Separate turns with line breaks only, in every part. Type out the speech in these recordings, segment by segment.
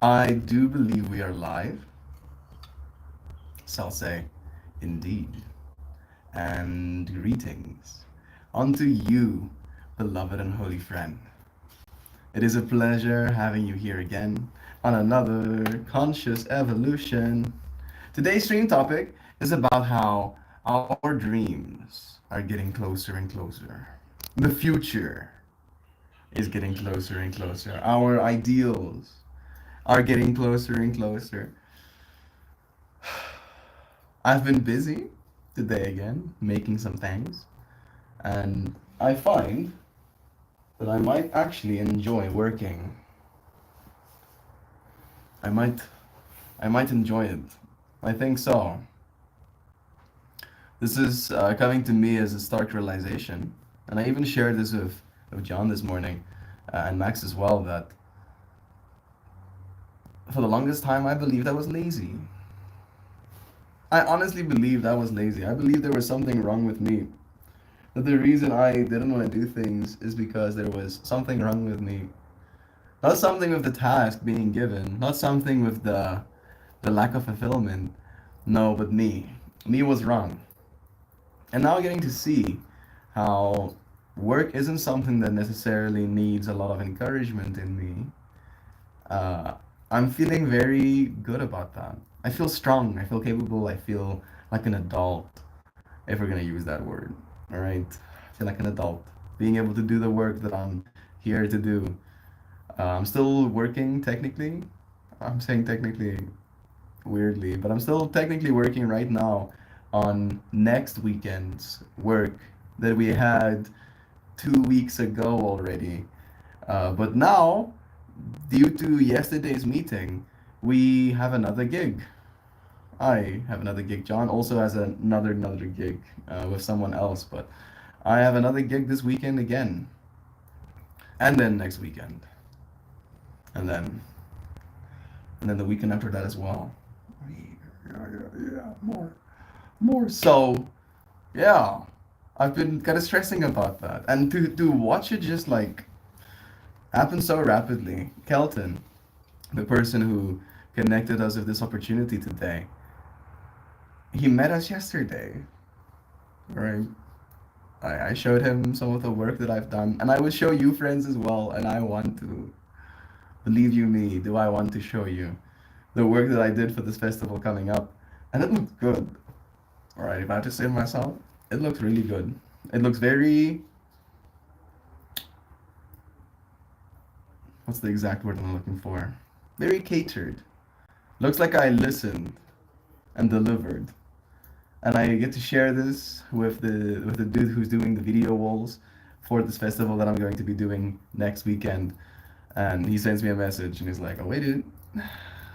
I do believe we are live, so I'll say indeed. And greetings unto you, beloved and holy friend. It is a pleasure having you here again on another Conscious Evolution. Today's stream topic is about how our dreams are getting closer and closer. The future is getting closer and closer. Our ideals are getting closer and closer. I've been busy today again, making some things, and I find that I might actually enjoy working. I might, I might enjoy it. I think so. This is coming to me as a stark realization, and I even shared this with John this morning, and Max as well. That for the longest time I believed I was lazy. I honestly believed I was lazy. I believed there was something wrong with me. That the reason I didn't want to do things is because there was something wrong with me. Not something with the task being given, not something with the lack of fulfillment. No, but me. Me was wrong. And now getting to see how work isn't something that necessarily needs a lot of encouragement in me. Uh, I'm feeling very good about that. I feel strong. I feel capable. I feel like an adult, if we're gonna use that word. All right. I feel like an adult, being able to do the work that I'm here to do. I'm still working technically. I'm saying technically weirdly, but I'm still technically working right now on next weekend's work that we had 2 weeks ago already. But now, due to yesterday's meeting, we have another gig. I have another gig. John also has another gig with someone else, but I have another gig this weekend again, and then next weekend, and then the weekend after that as well. Yeah, more. So yeah, I've been kind of stressing about that, and to watch it just like happen so rapidly. Kelton, the person who connected us with this opportunity today, he met us yesterday, right? I showed him some of the work that I've done, and I will show you friends as well. And I want to, believe you me, do I want to show you the work that I did for this festival coming up, and it looked good. All right, if I have to say it myself, it looks really good. It looks very, what's the exact word I'm looking for? Very catered. Looks like I listened and delivered. And I get to share this with the dude who's doing the video walls for this festival that I'm going to be doing next weekend. And he sends me a message and he's like, "Oh wait, dude,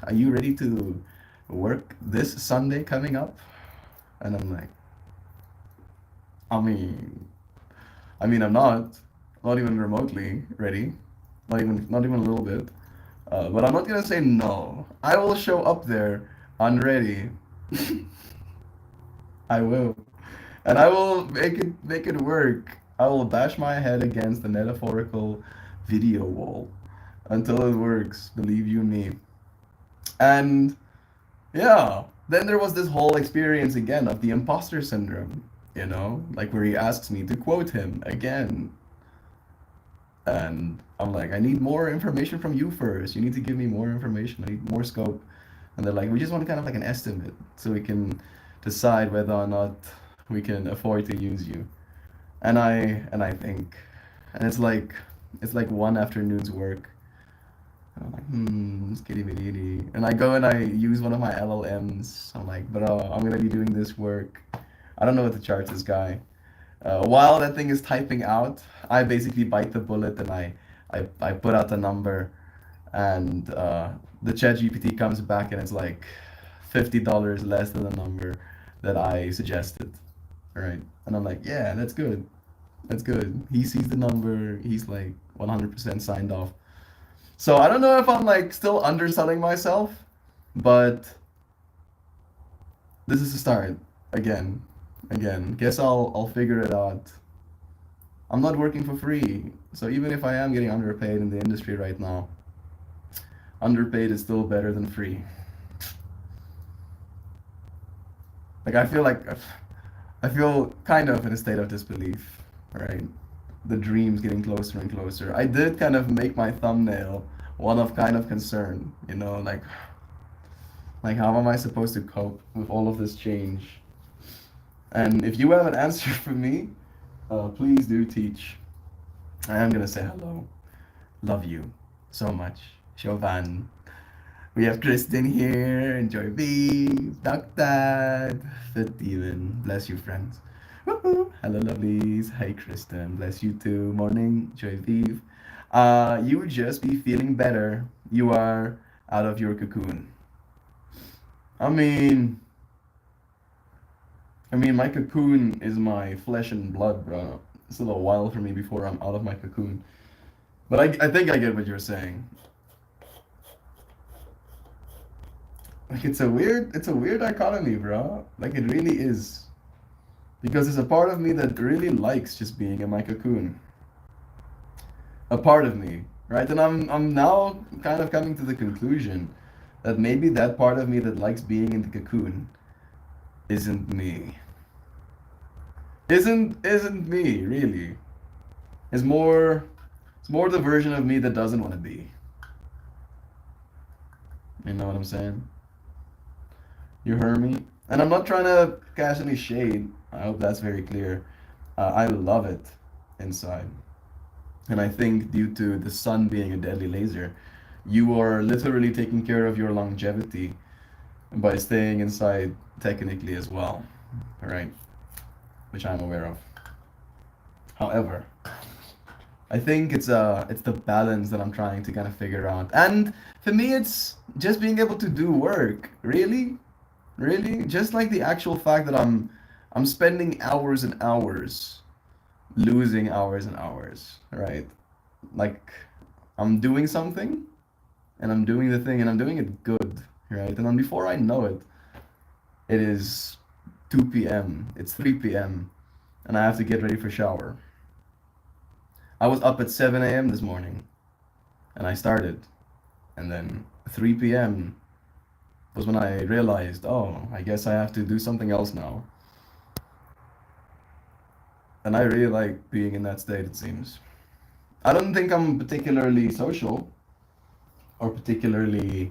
are you ready to work this Sunday coming up?" And I'm like, I mean, I'm not even remotely ready, not even a little bit. But I'm not gonna say no. I will show up there unready. I will, and I will make it work. I will bash my head against the metaphorical video wall until it works. Believe you me. And yeah, then there was this whole experience again of the imposter syndrome. Like where he asks me to quote him again. And I'm like, I need more information from you first. You need to give me more information. I need more scope. And they're like, we just want kind of like an estimate so we can decide whether or not we can afford to use you. And I think, and it's like one afternoon's work. And I'm like, skitty bitty. And I go and I use one of my LLMs. I'm like, bro, I'm gonna be doing this work. I don't know what to charge this guy. While that thing is typing out, I basically bite the bullet and I put out the number, and the chat GPT comes back and it's like $50 less than the number that I suggested. Right? And I'm like, yeah, that's good. That's good. He sees the number, he's like 100% signed off. So I don't know if I'm like still underselling myself, but this is a start. Again. Again. Guess I'll figure it out. I'm not working for free. So even if I am getting underpaid in the industry right now, underpaid is still better than free. Like I feel kind of in a state of disbelief, right? The dream's getting closer and closer. I did kind of make my thumbnail one of kind of concern, you know, like how am I supposed to cope with all of this change? And if you have an answer for me, please do teach. I am gonna say hello. Love you so much. Chauvin. We have Kristen here, Enjoy V, Dr. Fit Demon. Bless you, friends. Woohoo! Hello, lovelies. Hey, Kristen. Bless you too. Morning, Joy Vive. You would just be feeling better. You are out of your cocoon. I mean, my cocoon is my flesh and blood, bro. It's a little while for me before I'm out of my cocoon. But I think I get what you're saying. Like it's a weird dichotomy, bro. Like it really is. Because there's a part of me that really likes just being in my cocoon. A part of me, right? And I'm now kind of coming to the conclusion that maybe that part of me that likes being in the cocoon isn't me. Isn't me, really. It's more the version of me that doesn't want to be. You know what I'm saying? You heard me? And I'm not trying to cast any shade. I hope that's very clear. I love it inside. And I think due to the sun being a deadly laser, you are literally taking care of your longevity by staying inside technically as well. Right? Which I'm aware of. However, I think it's the balance that I'm trying to kind of figure out. And for me it's just being able to do work. Really? Really? Just like the actual fact that I'm spending hours and hours losing hours and hours, right? Like I'm doing something and I'm doing the thing and I'm doing it good, right? And then before I know it, it is 2 p.m. It's 3 p.m. and I have to get ready for shower. I was up at 7 a.m. this morning and I started. And then 3 p.m. was when I realized, oh, I guess I have to do something else now. And I really like being in that state, it seems. I don't think I'm particularly social or particularly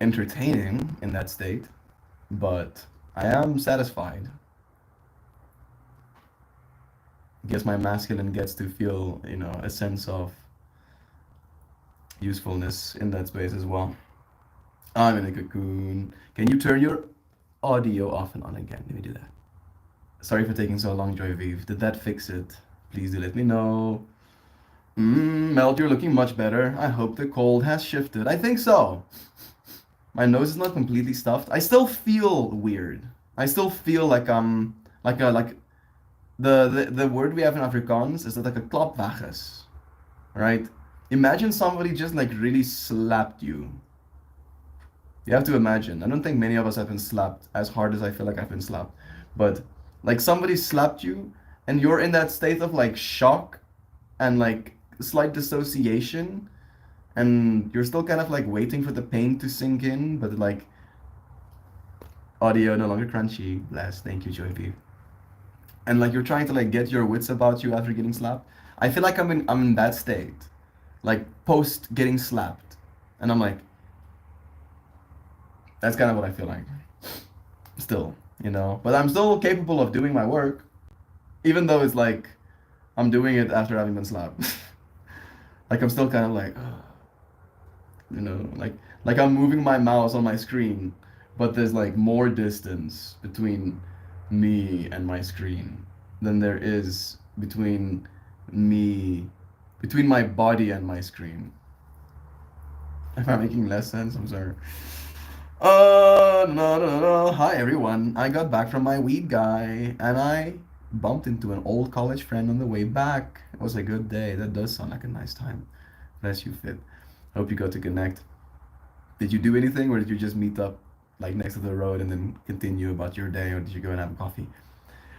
entertaining in that state, but I am satisfied. I guess my masculine gets to feel, a sense of usefulness in that space as well. I'm in a cocoon. Can you turn your audio off and on again? Let me do that. Sorry for taking so long, Joy Vive. Did that fix it? Please do let me know. Melt, you're looking much better. I hope the cold has shifted. I think so. My nose is not completely stuffed. I still feel weird. I still feel like like the word we have in Afrikaans is that like a klapwages, right? Imagine somebody just like really slapped you. You have to imagine. I don't think many of us have been slapped as hard as I feel like I've been slapped, but like somebody slapped you and you're in that state of like shock and like slight dissociation and you're still kind of like waiting for the pain to sink in, but like audio no longer crunchy. Bless. Thank you, Joy. And like you're trying to like get your wits about you after getting slapped. I feel like I'm in that state, like post getting slapped, and I'm like, that's kind of what I feel like. Still, but I'm still capable of doing my work, even though it's like I'm doing it after having been slapped. Like I'm still kind of like, like I'm moving my mouse on my screen, but there's like more distance between me and my screen than there is between my body and my screen. Am I making less sense? I'm sorry. No, no, no. Hi, everyone. I got back from my weed guy and I bumped into an old college friend on the way back. It was a good day. That does sound like a nice time. Bless you, Fit. Hope you got to connect. Did you do anything or did you just meet up like next to the road and then continue about your day or did you go and have a coffee?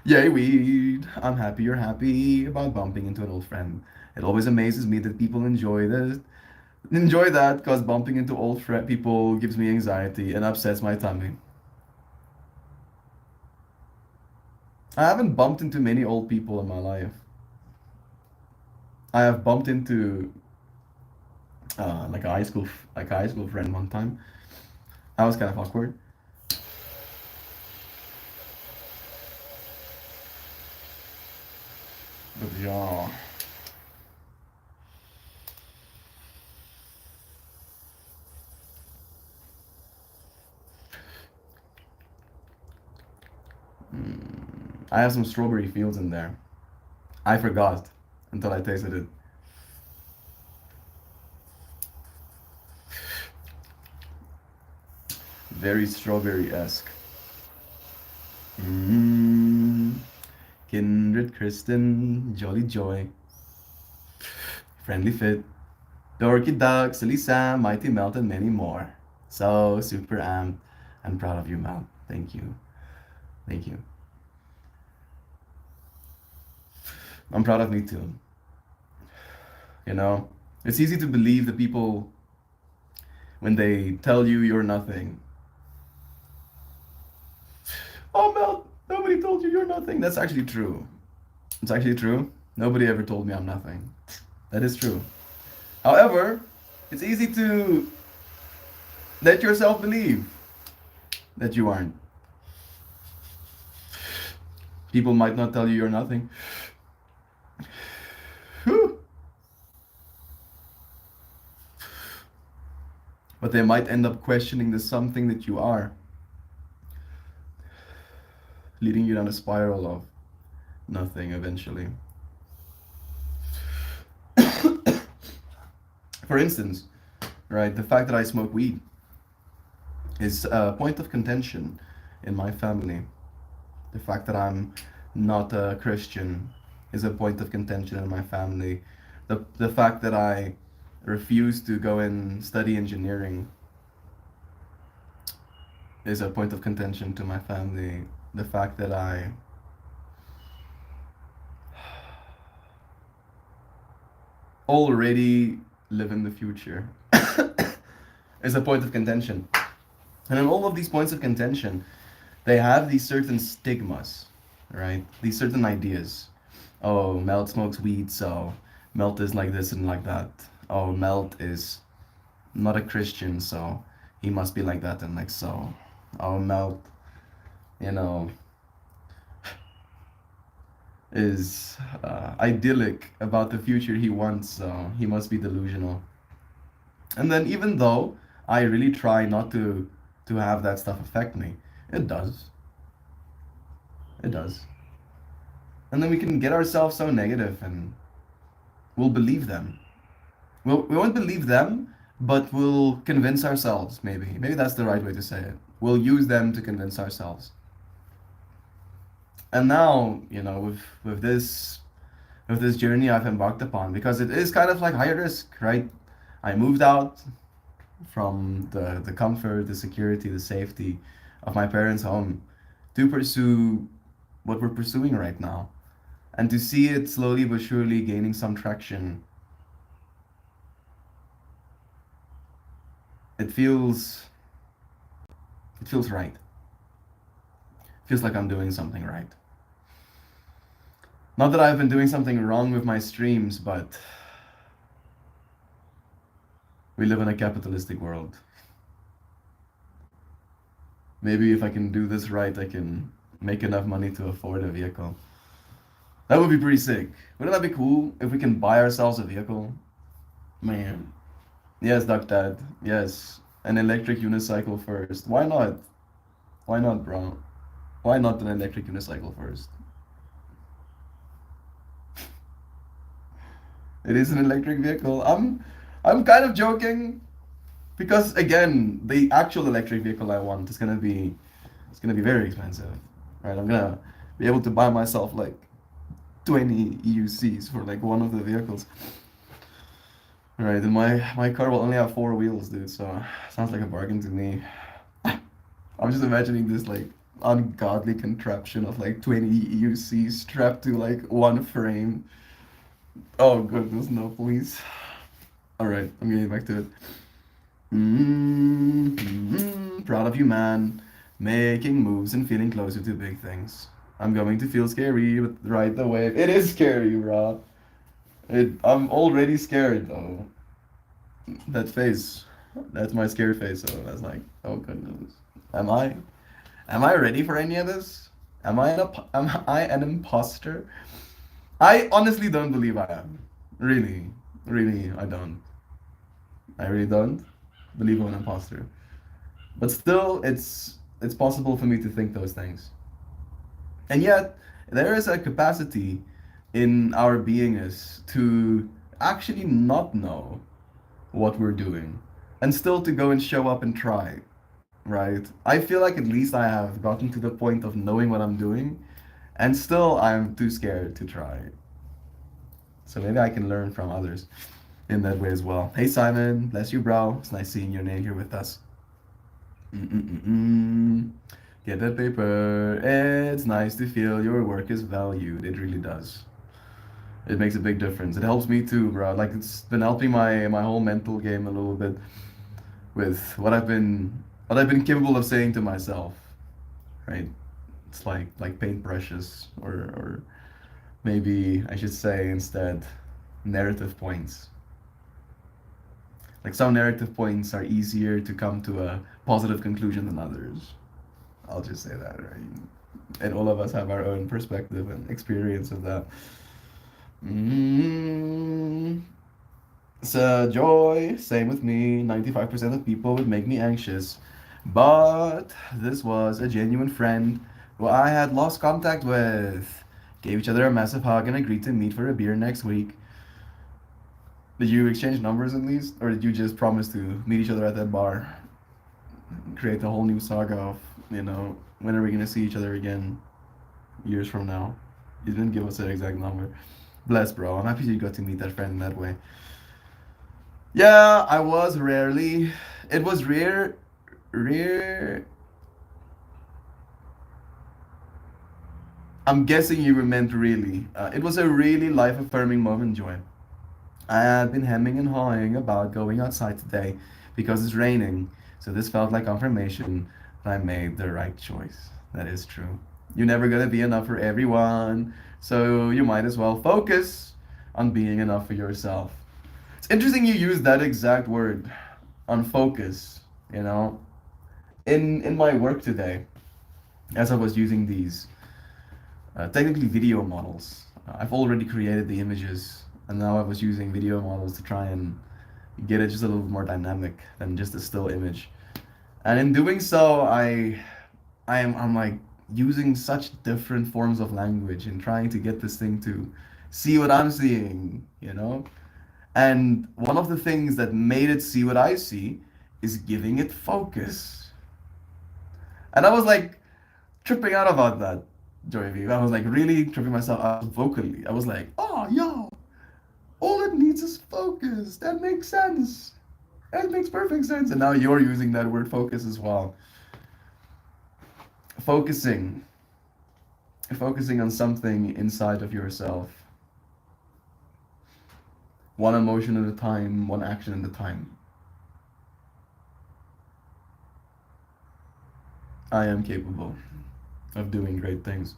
Yay, weed. I'm happy you're happy about bumping into an old friend. It always amazes me that people enjoy that because bumping into old people gives me anxiety and upsets my tummy. I haven't bumped into many old people in my life. I have bumped into like a high school friend one time. That was kind of awkward. But yeah. I have some strawberry fields in there. I forgot until I tasted it. Very strawberry-esque. Mm, Kindred, Kristen, Jolly Joy, Friendly Fit, Dorky Duck, Silly Sam, Mighty Melt, and many more. So super amped and proud of you, Mel. Thank you. Thank you. I'm proud of me too. You know, it's easy to believe the people when they tell you you're nothing. Oh, Mel, nobody told you you're nothing. That's actually true. It's actually true. Nobody ever told me I'm nothing. That is true. However, it's easy to let yourself believe that you aren't. People might not tell you you're nothing. Whew. But they might end up questioning the something that you are, leading you down a spiral of nothing eventually. For instance, right, the fact that I smoke weed is a point of contention in my family. The fact that I'm not a Christian is a point of contention in my family. The fact that I refuse to go and study engineering is a point of contention to my family. The fact that I already live in the future is a point of contention. And in all of these points of contention, they have these certain stigmas, right? These certain ideas. Oh, Melt smokes weed, so Melt is like this and like that. Oh, Melt is not a Christian, so he must be like that and like so. Oh, Melt, you know, is idyllic about the future he wants, so he must be delusional. And then even though I really try not to have that stuff affect me, it does. It does. And then we can get ourselves so negative and we'll believe them. We won't believe them, but we'll convince ourselves, maybe. Maybe that's the right way to say it. We'll use them to convince ourselves. And now, with this journey I've embarked upon, because it is kind of like high risk, right? I moved out from the comfort, the security, the safety of my parents' home to pursue what we're pursuing right now. And to see it slowly but surely gaining some traction, it feels it feels right. It feels like I'm doing something right. Not that I've been doing something wrong with my streams, but we live in a capitalistic world. Maybe if I can do this right, I can make enough money to afford a vehicle. That would be pretty sick. Wouldn't that be cool if we can buy ourselves a vehicle? Man. Yes, Duck Dad. Yes. An electric unicycle first. Why not? Why not, bro? Why not an electric unicycle first? It is an electric vehicle. I'm kind of joking because again, the actual electric vehicle I want is gonna be very expensive. Right? I'm gonna be able to buy myself like 20 EUCs for like one of the vehicles. Right, and my car will only have four wheels, dude, so sounds like a bargain to me. I'm just imagining this like ungodly contraption of like 20 EUCs strapped to like one frame. Oh goodness, no, please. All right, I'm getting back to it. Proud of you, man. Making moves and feeling closer to big things. I'm going to feel scary, but ride the wave. It is scary, bro. I'm already scared though. That face, that's my scared face. So that's like, oh goodness. Am I? Am I ready for any of this? Am I an imposter? I honestly don't believe I am. Really, really, I don't. I really don't believe I'm an imposter. But still, it's possible for me to think those things. And yet, there is a capacity in our beingness to actually not know what we're doing and still to go and show up and try, right? I feel like at least I have gotten to the point of knowing what I'm doing and still I'm too scared to try. So maybe I can learn from others in that way as well. Hey Simon, bless you, bro. It's nice seeing your name here with us. Mm-mm-mm. Get that paper. It's nice to feel your work is valued. It really does. It makes a big difference. It helps me too, bro. Like it's been helping my whole mental game a little bit with what I've been capable of saying to myself, right? It's like paintbrushes or maybe I should say instead narrative points. Like some narrative points are easier to come to a positive conclusion than others. I'll just say that, right? And all of us have our own perspective and experience of that. Mm. So, joy, same with me. 95% of people would make me anxious. But this was a genuine friend who I had lost contact with. Gave each other a massive hug and agreed to meet for a beer next week. Did you exchange numbers at least? Or did you just promise to meet each other at that bar? Create a whole new saga of, when are we gonna see each other again years from now? You didn't give us an exact number. Bless, bro. I'm happy you got to meet that friend in that way. Yeah, I was rarely. It was rare. I'm guessing you were meant really. It was a really life affirming moment, Joy. I had been hemming and hawing about going outside today because it's raining, so this felt like confirmation that I made the right choice. That is true. You're never gonna be enough for everyone, so you might as well focus on being enough for yourself. It's interesting you use that exact word, on focus, you know. In my work today, as I was using these technically video models, I've already created the images, and now I was using video models to try and get it just a little bit more dynamic than just a still image. And in doing so, I'm like using such different forms of language and trying to get this thing to see what I'm seeing, you know? And one of the things that made it see what I see is giving it focus. And I was like tripping out about that, Joy V. I was like really tripping myself out vocally. I was like, oh, yo, all it needs is focus. That makes sense. That makes perfect sense. And now you're using that word focus as well. Focusing. Focusing on something inside of yourself. One emotion at a time, one action at a time. I am capable of doing great things.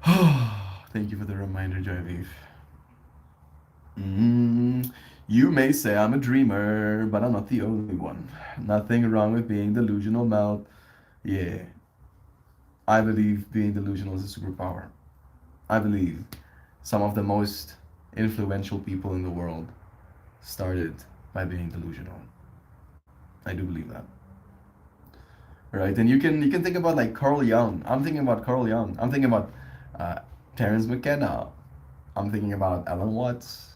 Thank you for the reminder, Joyviv. You may say I'm a dreamer, but I'm not the only one. Nothing wrong with being delusional, Mel. Yeah, I believe being delusional is a superpower. I believe some of the most influential people in the world started by being delusional. I do believe that. Right? And you can think about like Carl Jung. I'm thinking about Carl Jung. I'm thinking about uh, Terence McKenna. I'm thinking about Alan Watts.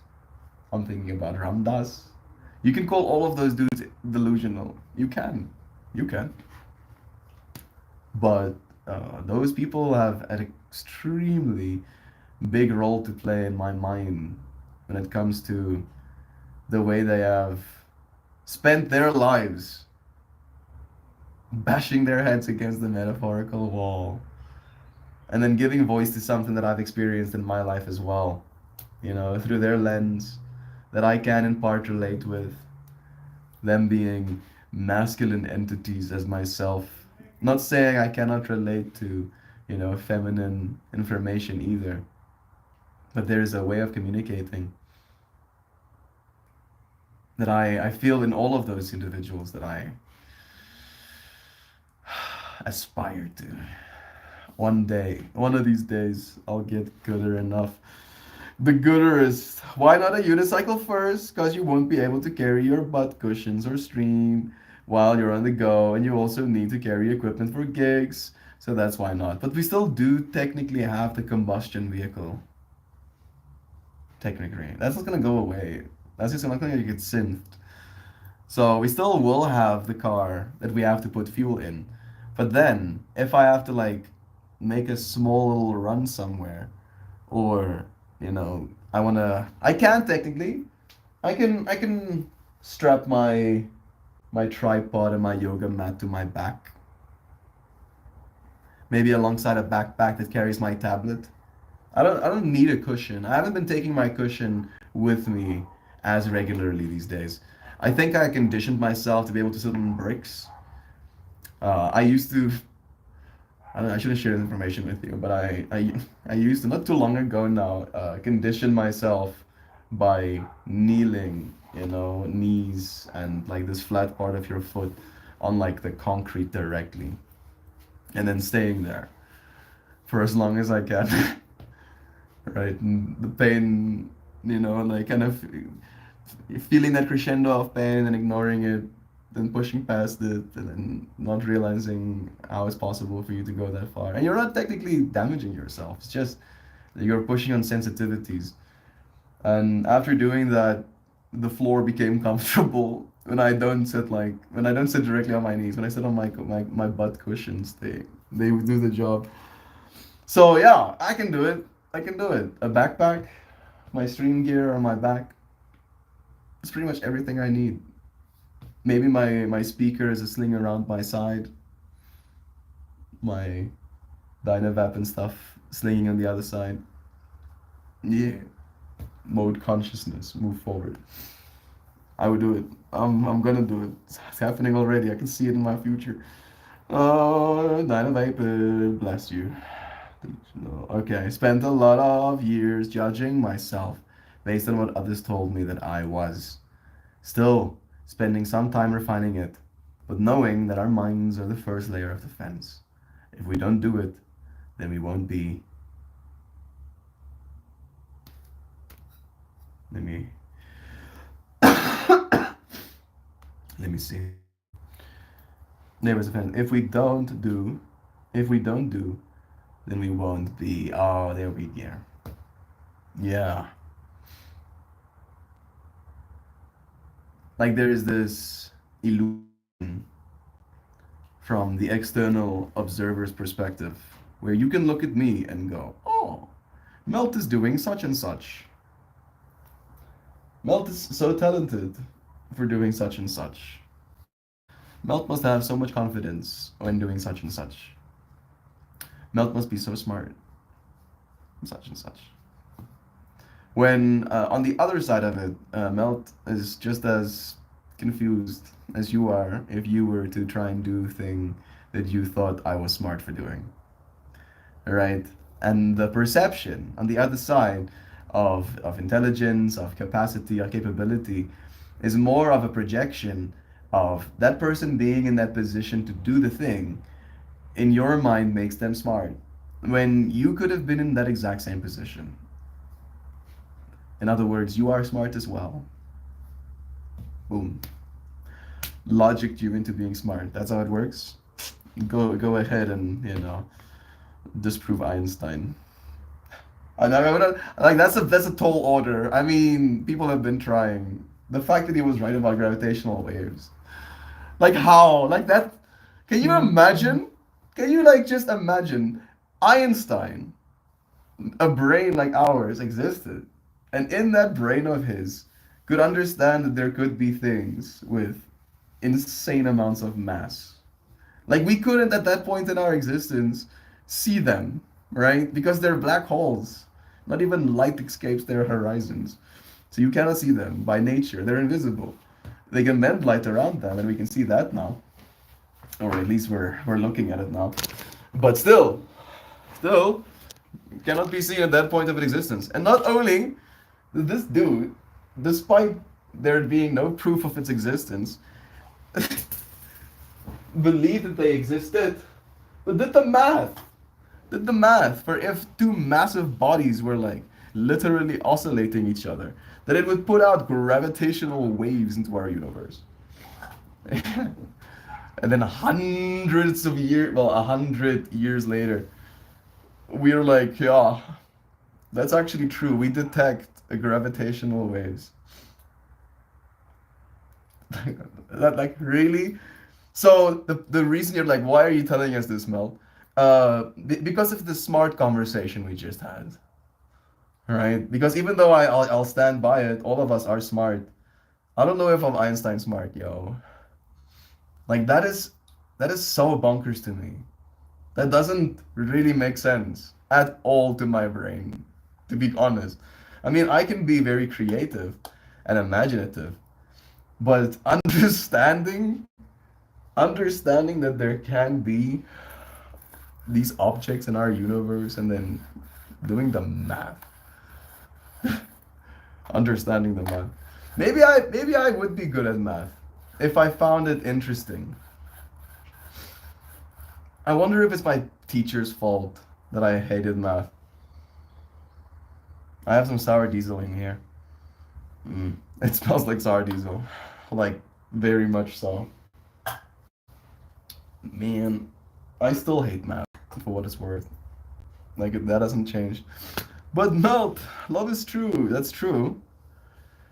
I'm thinking about Ram Dass. You can call all of those dudes delusional. You can. You can. But those people have an extremely big role to play in my mind when it comes to the way they have spent their lives bashing their heads against the metaphorical wall and then giving voice to something that I've experienced in my life as well, through their lens that I can in part relate with, them being masculine entities as myself. Not saying I cannot relate to, feminine information either, but there is a way of communicating that I feel in all of those individuals that I aspire to. One day, one of these days, I'll get gooder enough. The gooder is, why not a unicycle first? Because you won't be able to carry your butt cushions or stream while you're on the go, and you also need to carry equipment for gigs, so that's why not. But we still do technically have the combustion vehicle. Technically. That's not gonna go away. That's just not gonna get synthed. So we still will have the car that we have to put fuel in. But then, if I have to like make a small little run somewhere, or I can technically, I can strap my tripod and my yoga mat to my back, maybe alongside a backpack that carries my tablet. I don't need a cushion. I haven't been taking my cushion with me as regularly these days. I think I conditioned myself to be able to sit on bricks. I used to. I don't know, I shouldn't share this information with you, but I used to, not too long ago now, condition myself by kneeling, knees and like this flat part of your foot on like the concrete directly, and then staying there for as long as I can. Right? And the pain, like kind of feeling that crescendo of pain and ignoring it, then pushing past it, and then not realizing how it's possible for you to go that far. And you're not technically damaging yourself. It's just that you're pushing on sensitivities. And after doing that, the floor became comfortable when I don't sit directly on my knees. When I sit on my butt cushions, they would do the job. So yeah, I can do it. I can do it. A backpack, my stream gear on my back. It's pretty much everything I need. Maybe my speaker is a sling around my side. My Dynavap and stuff slinging on the other side. Yeah. Mode consciousness. Move forward. I would do it. I'm gonna do it. It's happening already. I can see it in my future. Oh, Dynavap, bless you. Okay, I spent a lot of years judging myself based on what others told me that I was. Still, spending some time refining it, but knowing that our minds are the first layer of defense. If we don't do it, then we won't be. Let me. Let me see. Layers of defense. If we don't do, then we won't be. Oh, there we go. Yeah. Like there is this illusion from the external observer's perspective where you can look at me and go, oh, Melt is doing such and such. Melt is so talented for doing such and such. Melt must have so much confidence when doing such and such. Melt must be so smart, such and such. When on the other side of it, Melt is just as confused as you are if you were to try and do a thing that you thought I was smart for doing. Right? And the perception on the other side of intelligence, of capacity, of capability is more of a projection of that person being in that position to do the thing in your mind makes them smart when you could have been in that exact same position. In other words, you are smart as well. Boom. Logic you into being smart. That's how it works. Go ahead and disprove Einstein. Like that's a tall order. I mean, people have been trying. The fact that he was right about gravitational waves. Like how? Like that? Can you imagine? Can you like just imagine Einstein, a brain like ours existed, and in that brain of his could understand that there could be things with insane amounts of mass. Like we couldn't at that point in our existence see them. right? Because they're black holes. Not even light escapes their horizons. So you cannot see them by nature. They're invisible. They can bend light around them, and we can see that now. Or at least we're looking at it now. But still cannot be seen at that point of its existence. And not only did this dude, despite there being no proof of its existence, believe that they existed, but did the math for if two massive bodies were like literally oscillating each other, that it would put out gravitational waves into our universe. And then hundreds of years, well, 100 years later, we're like, yeah, that's actually true. We detect gravitational waves. That like really? So the reason you're like, why are you telling us this, Mel? Because of the smart conversation we just had, right? Because even though I'll stand by it, all of us are smart. I don't know if I'm Einstein smart, yo. Like that is so bonkers to me. That doesn't really make sense at all to my brain, to be honest. I mean, I can be very creative and imaginative, but understanding that there can be these objects in our universe and then doing the math, understanding the math. Maybe I would be good at math if I found it interesting. I wonder if it's my teacher's fault that I hated math. I have some sour diesel in here. It smells like sour diesel. Like, very much so. Man, I still hate math for what it's worth. Like, that hasn't changed. But melt, love is true. That's true.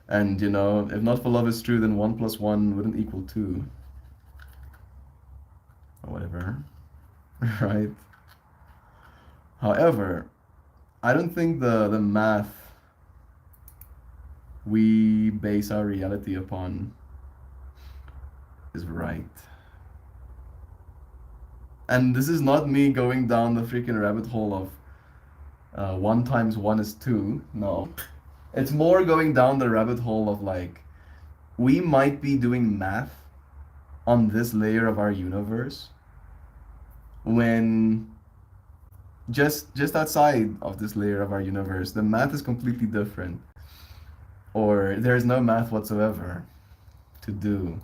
And, if not for love is true, then 1 plus 1 wouldn't equal 2. Or whatever. Right? However, I don't think the math we base our reality upon is right. And this is not me going down the freaking rabbit hole of 1 times 1 is 2. No. It's more going down the rabbit hole of like, we might be doing math on this layer of our universe when just outside of this layer of our universe, the math is completely different. Or there's no math whatsoever to do.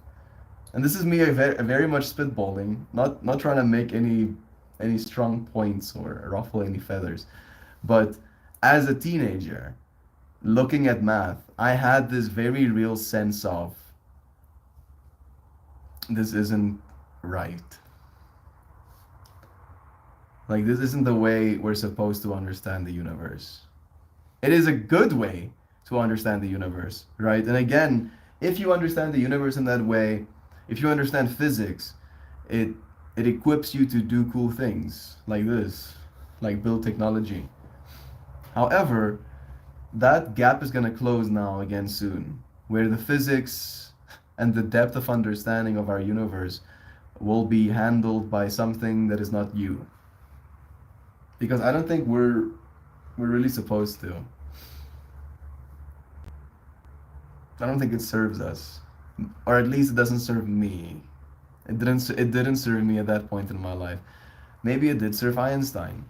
And this is me very much spitballing, not trying to make any strong points or ruffle any feathers. But as a teenager, looking at math, I had this very real sense of this isn't right. Like, this isn't the way we're supposed to understand the universe. It is a good way to understand the universe, right? And again, if you understand the universe in that way, if you understand physics, it it equips you to do cool things like this, like build technology. However, that gap is going to close now again soon, where the physics and the depth of understanding of our universe will be handled by something that is not you. Because I don't think we're really supposed to. I don't think it serves us, or at least it doesn't serve me. It didn't serve me at that point in my life. Maybe it did serve Einstein.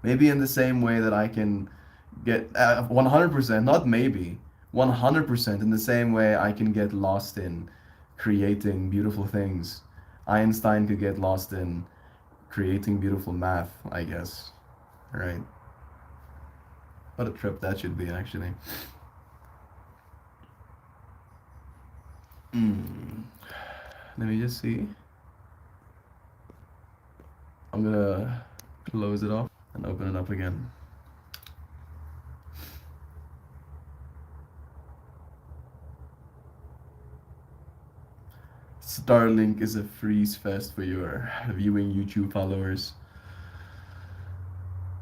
Maybe in the same way that I can get 100%, not maybe, 100% in the same way I can get lost in creating beautiful things. Einstein could get lost in creating beautiful math, I guess. Right? What a trip that should be, actually. Mm. Let me just see. I'm gonna close it off and open it up again. Starlink is a freeze fest for your viewing YouTube followers.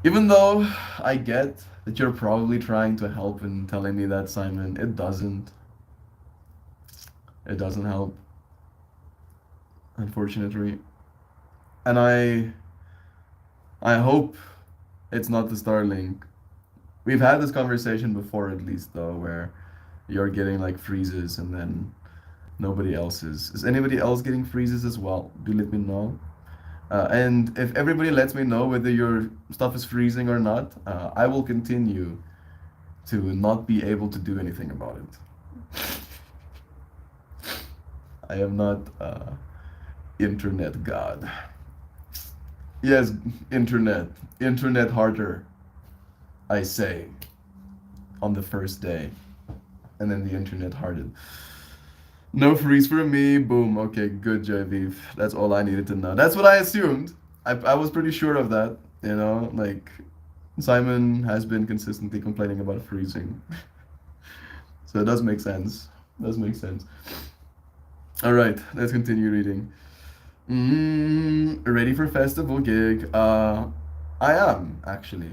Even though I get that you're probably trying to help and telling me that, Simon, it doesn't. It doesn't help, unfortunately. And I hope It's not the Starlink. We've had this conversation before, at least, though, where you're getting like freezes and then nobody else is. Is anybody else getting freezes as well? Do let me know. And if everybody lets me know whether your stuff is freezing or not, I will continue to not be able to do anything about it. I am not internet god. Yes, internet. Internet harder, I say, on the first day. And then the internet hardened. No freeze for me. Boom. Okay, good, Javiv. That's all I needed to know. That's what I assumed. I was pretty sure of that. You know, like Simon has been consistently complaining about freezing. So it does make sense. Does make sense. All right, let's continue reading. Ready for festival gig? I am actually.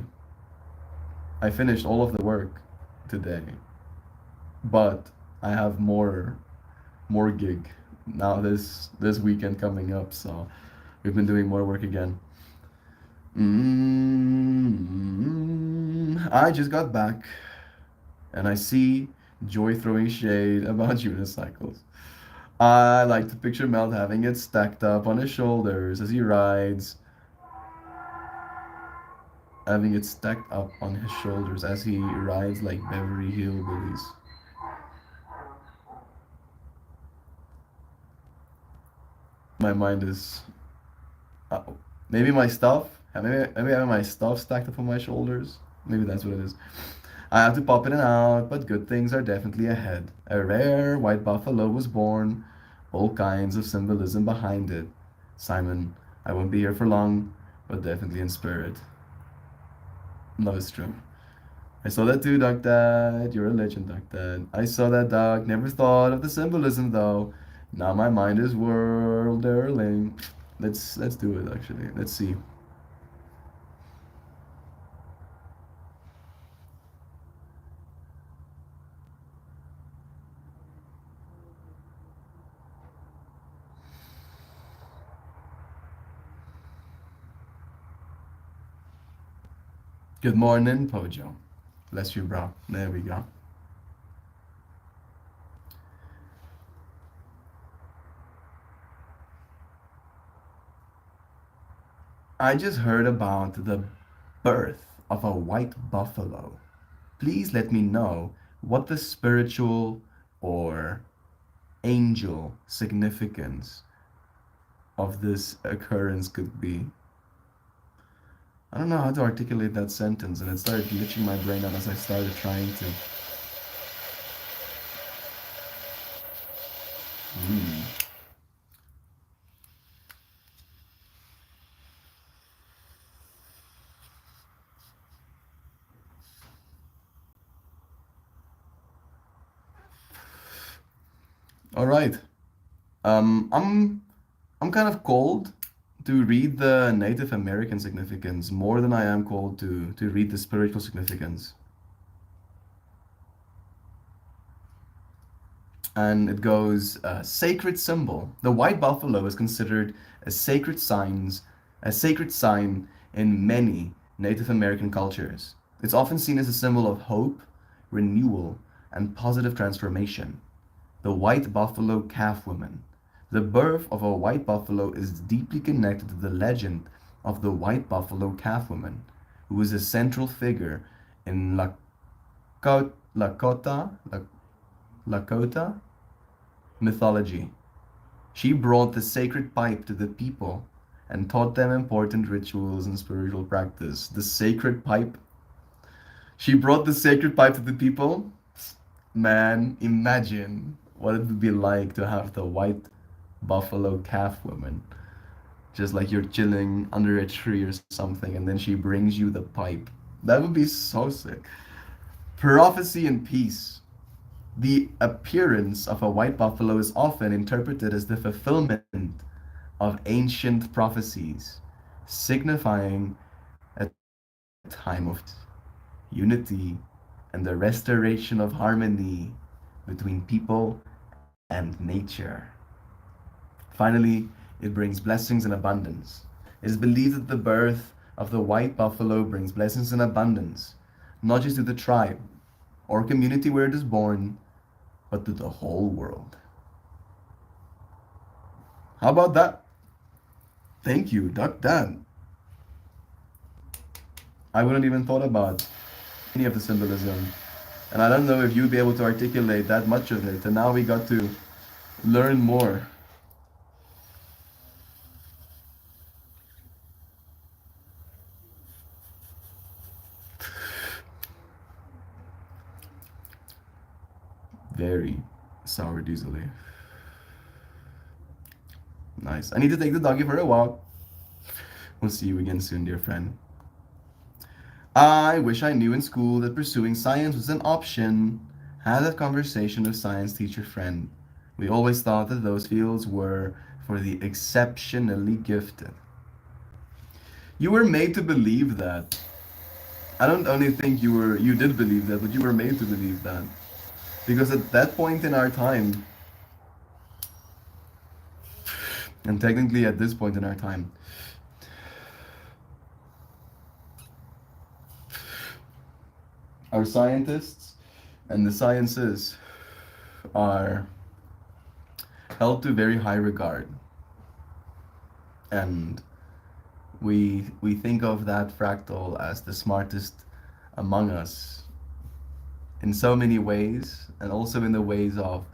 I finished all of the work today, but I have more gig now this weekend coming up, so we've been doing more work again. I just got back and I see Joy throwing shade about unicycles. I like to picture Mel having it stacked up on his shoulders as he rides, having it stacked up on his shoulders as he rides like Beverly Hillbillies. My mind is uh, maybe my stuff. Maybe having my stuff stacked up on my shoulders. Maybe that's what it is. I have to pop in and out, but good things are definitely ahead. A rare white buffalo was born, all kinds of symbolism behind it. Simon, I won't be here for long, but definitely in spirit. No, it's true. I saw that too, Duck Dad. You're a legend, Duck Dad. I saw that, Duck. Never thought of the symbolism though. Now my mind is whirling. Let's do it actually. Let's see. Good morning, Pojo. Bless you, bro. There we go. I just heard about the birth of a white buffalo. Please let me know what the spiritual or angel significance of this occurrence could be. I don't know how to articulate that sentence, and it started glitching my brain out as I started trying to. Mm. All right. Um, I'm I'm kind of called to read the Native American significance more than I am called to read the spiritual significance. And it goes sacred symbol. The white buffalo is considered a a sacred sign in many Native American cultures. It's often seen as a symbol of hope, renewal, and positive transformation. The white buffalo calf woman. The birth of a white buffalo is deeply connected to the legend of the white buffalo calf woman, who is a central figure in Lakota, Lakota mythology. She brought the sacred pipe to the people and taught them important rituals and spiritual practice. The sacred pipe. She brought the sacred pipe to the people. Man, imagine what it would be like to have the white buffalo calf woman. Just like you're chilling under a tree or something, and then she brings you the pipe. That would be so sick. Prophecy and peace. The appearance of a white buffalo is often interpreted as the fulfillment of ancient prophecies, signifying a time of unity and the restoration of harmony between people and nature. Finally, it brings blessings and abundance. It is believed that the birth of the white buffalo brings blessings in abundance, not just to the tribe or community where it is born, but to the whole world. How about that? Thank you, Duck Dad. I wouldn't even thought about any of the symbolism. And I don't know if you'd be able to articulate that much of it. And now we got to learn more. Very sour diesel. Nice. I need to take the doggy for a walk. We'll see you again soon, dear friend. I wish I knew in school that pursuing science was an option. Had that conversation with science teacher friend. We always thought that those fields were for the exceptionally gifted. You were made to believe that. I don't only think you did believe that, but you were made to believe that. Because at that point in our time, and technically at this point in our time, our scientists and the sciences are held to very high regard. And we think of that fractal as the smartest among us in so many ways, and also in the ways of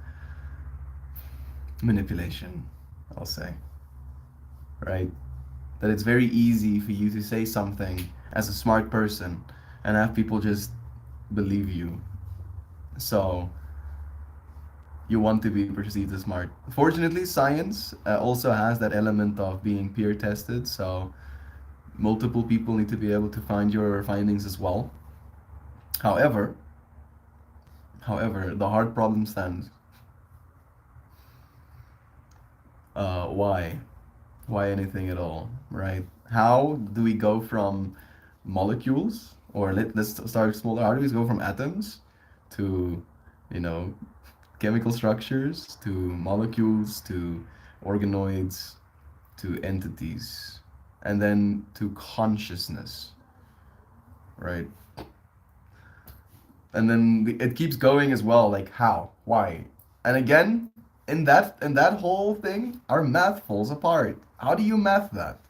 manipulation, I'll say. Right? That it's very easy for you to say something as a smart person and have people just believe you. So you want to be perceived as smart. Fortunately, science also has that element of being peer tested, so multiple people need to be able to find your findings as well. However, the hard problem stands. Why? Why anything at all, right? How do we go from molecules, or let's start smaller, how do we go from atoms to, you know, chemical structures, to molecules, to organoids, to entities, and then to consciousness, right? And then it keeps going as well, like how, why, and again, in that whole thing, our math falls apart. How do you math that?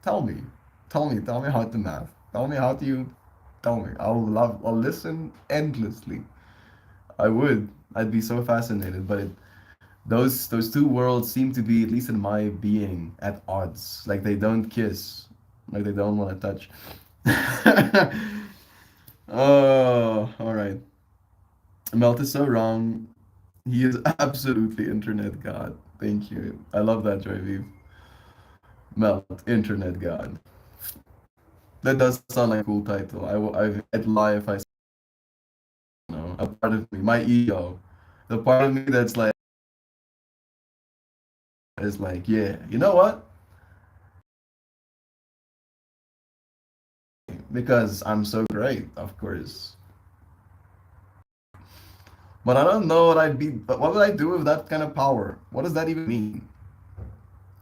Tell me, tell me how to math. Tell me how do you, tell me. I'll listen endlessly. I would. I'd be so fascinated, but those two worlds seem to be, at least in my being, at odds. Like they don't kiss, like they don't want to touch. Oh, all right. Melt is so wrong. He is absolutely internet god. Thank you. I love that, Joyviv. Melt, internet god. That does sound like a cool title. I'd lie if I said no. A part of me, my ego, the part of me that's like, is like, yeah, you know what? Because I'm so great, of course. But I don't know what I'd be. But what would I do with that kind of power? What does that even mean?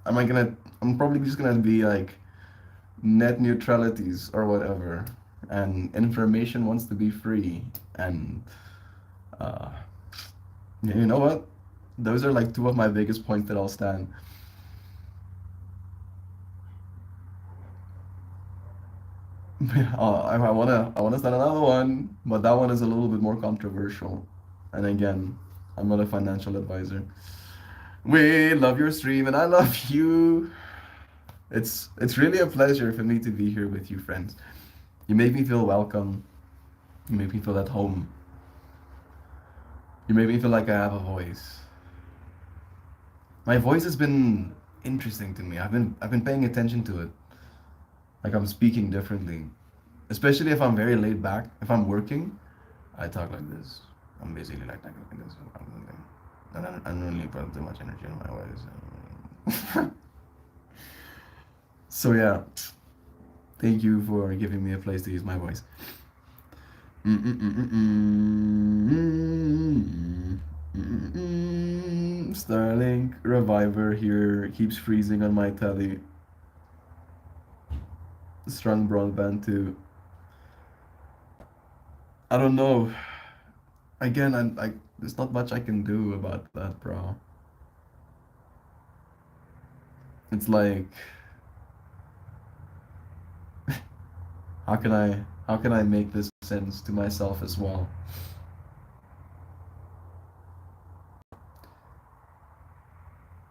Am I gonna? I'm probably just gonna be like net neutralities or whatever, and information wants to be free. And uh, you know what? Those are like two of my biggest points that I'll stand. I wanna start another one, but that one is a little bit more controversial. And again, I'm not a financial advisor. We love your stream, and I love you. It's really a pleasure for me to be here with you, friends. You make me feel welcome. You make me feel at home. You make me feel like I have a voice. My voice has been interesting to me. I've been paying attention to it. Like I'm speaking differently. Especially if I'm very laid back. If I'm working, I talk like this. I'm basically like this. And I don't really put too much energy in my voice. So yeah, thank you for giving me a place to use my voice. Starlink Reviver here keeps freezing on my telly. strong broadband to, I don't know. Again, there's not much I can do about that, bro. It's like, how can I make this sense to myself as well?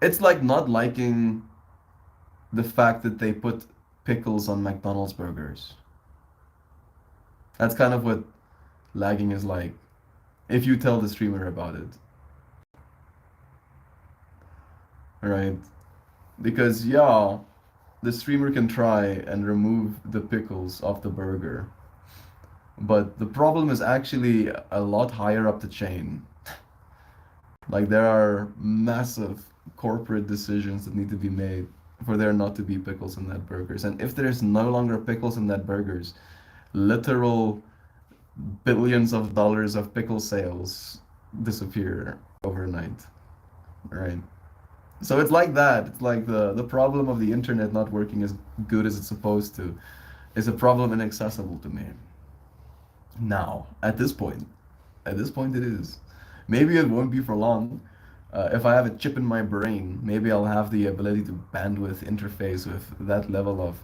It's like not liking the fact that they put pickles on McDonald's burgers. That's kind of what lagging is like. If you tell the streamer about it, right? Because yeah, the streamer can try and remove the pickles off the burger, but the problem is actually a lot higher up the chain. Like there are massive corporate decisions that need to be made for there not to be pickles in that burgers. And if there's no longer pickles in that burgers, literal billions of dollars of pickle sales disappear overnight, right? So it's like that. It's like the problem of the internet not working as good as it's supposed to is a problem inaccessible to me. Now, at this point it is. Maybe it won't be for long. If I have a chip in my brain, maybe I'll have the ability to bandwidth interface with that level of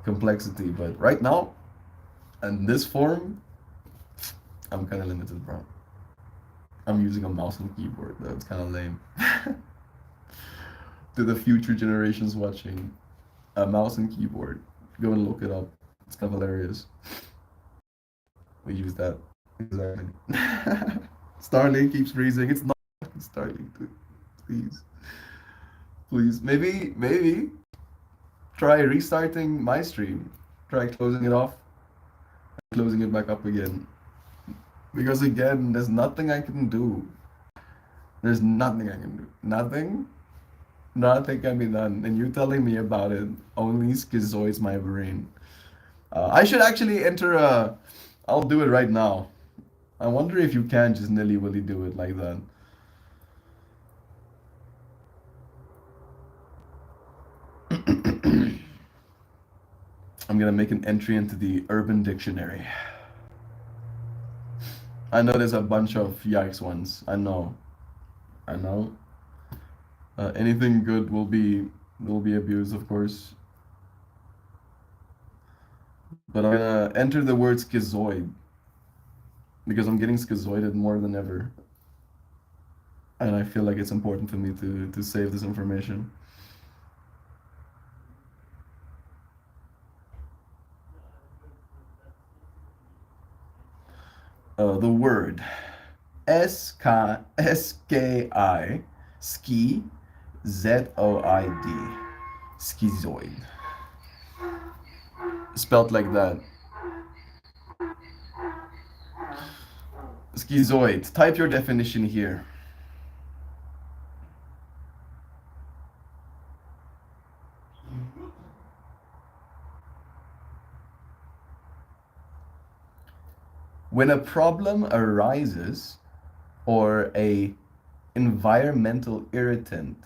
complexity. But right now, in this form, I'm kind of limited, bro. I'm using a mouse and keyboard. That's kind of lame. To the future generations watching, a mouse and keyboard. Go and look it up. It's kind of hilarious. We use that. Exactly. Starlink keeps freezing. It's not fucking Starlink, dude. Please. Please. Maybe try restarting my stream. Try closing it off, closing it back up again. Because again, there's nothing I can do. There's nothing I can do. Nothing. Nothing can be done. And you telling me about it only schizoids my brain. I should actually enter a. I'll do it right now. I wonder if you can just nilly-willy do it like that. I'm gonna make an entry into the Urban Dictionary. I know there's a bunch of yikes ones. I know. I know. Anything good will be abused, of course. But I'm gonna enter the word schizoid because I'm getting schizoided more than ever, and I feel like it's important for me to save this information. The word S-K-I ski Z-O-I-D schizoid spelled like that. Schizoid. Type your definition here. When a problem arises or a environmental irritant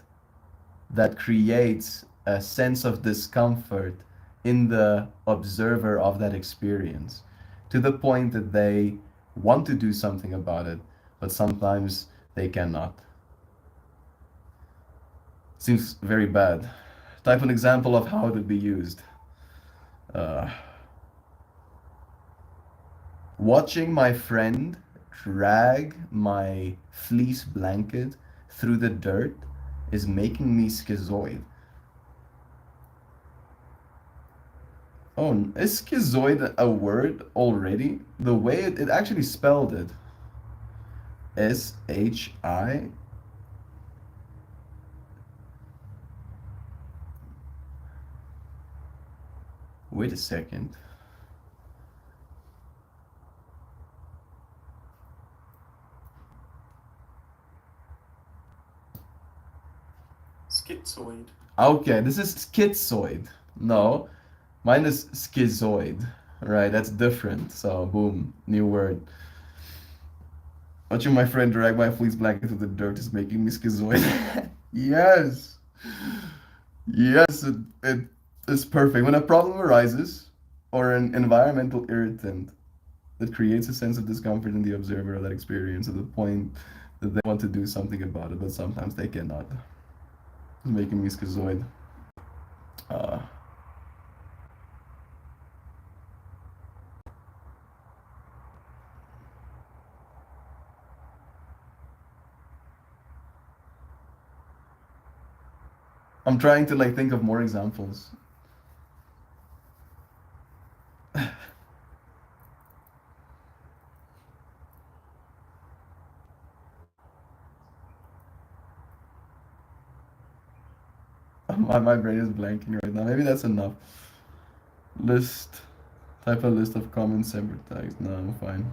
that creates a sense of discomfort in the observer of that experience to the point that they want to do something about it, but sometimes they cannot. Seems very bad. Type an example of how it would be used. Uh, Watching my friend drag my fleece blanket through the dirt is making me schizoid. Oh, is schizoid a word already? The way it actually spelled it. S-H-I. Wait a second.
Schizoid.
Okay, this is schizoid. No, mine is schizoid. Right, that's different. So, boom, new word. Watching my friend drag my fleece blanket through the dirt is making me schizoid. Yes. Yes, it It's perfect. When a problem arises or an environmental irritant that creates a sense of discomfort in the observer of that experience to the point that they want to do something about it, but sometimes they cannot. It's making me schizoid. Uh, I'm trying to like think of more examples. My brain is blanking right now. Maybe that's enough. List. Type a list of common separate tags. No, I'm fine.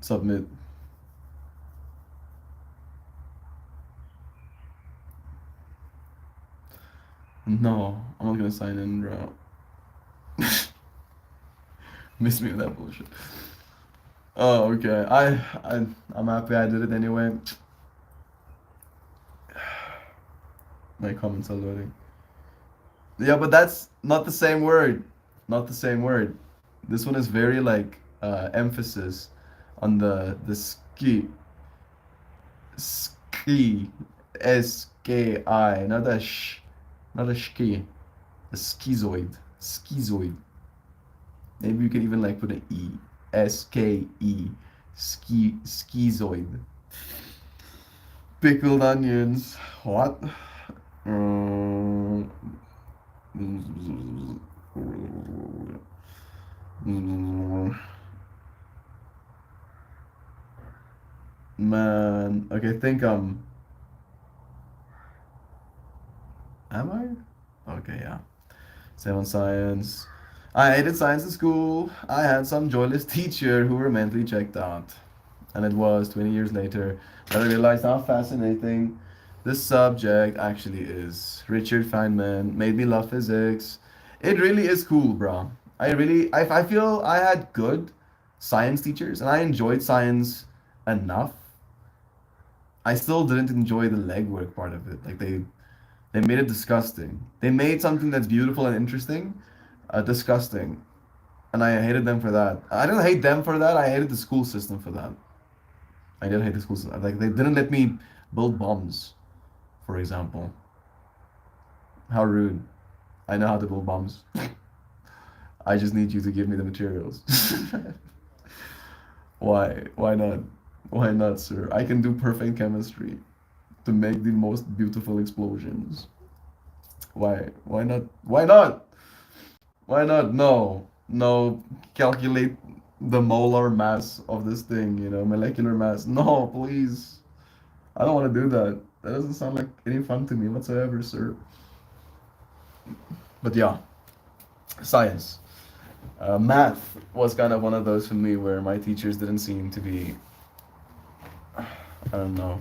Submit. No, I'm not gonna sign in, bro. Miss me with that bullshit. Oh, okay. I'm happy I did it anyway. My comments are loading. Yeah, but that's not the same word. Not the same word. This one is very like emphasis on the ski. Ski. S-K-I. Not a sh. Not a ski. A schizoid. Schizoid. Maybe you can even like put an E. S-K-E. Schizoid. Pickled onions. What? Um, Man, okay, think am I? Okay, yeah. Seven science. I hated science in school. I had some joyless teacher who were mentally checked out. And it was 20 years later that I realized how fascinating this subject actually is. Richard Feynman made me love physics. It really is cool, bro. I feel I had good science teachers and I enjoyed science enough. I still didn't enjoy the legwork part of it. Like they made it disgusting. They made something that's beautiful and interesting, disgusting. And I hated them for that. I didn't hate them for that. I hated the school system for that. I did hate the school system. Like they didn't let me build bombs, for example. How rude. I know how to build bombs. I just need you to give me the materials. Why? Why not? Why not, sir? I can do perfect chemistry to make the most beautiful explosions. Why? Why not? Why not? Why not? No. No. Calculate the molar mass of this thing, molecular mass. No, please. I don't want to do that. That doesn't sound like any fun to me whatsoever, sir. But yeah, science. Math was kind of one of those for me where my teachers didn't seem to be, I don't know,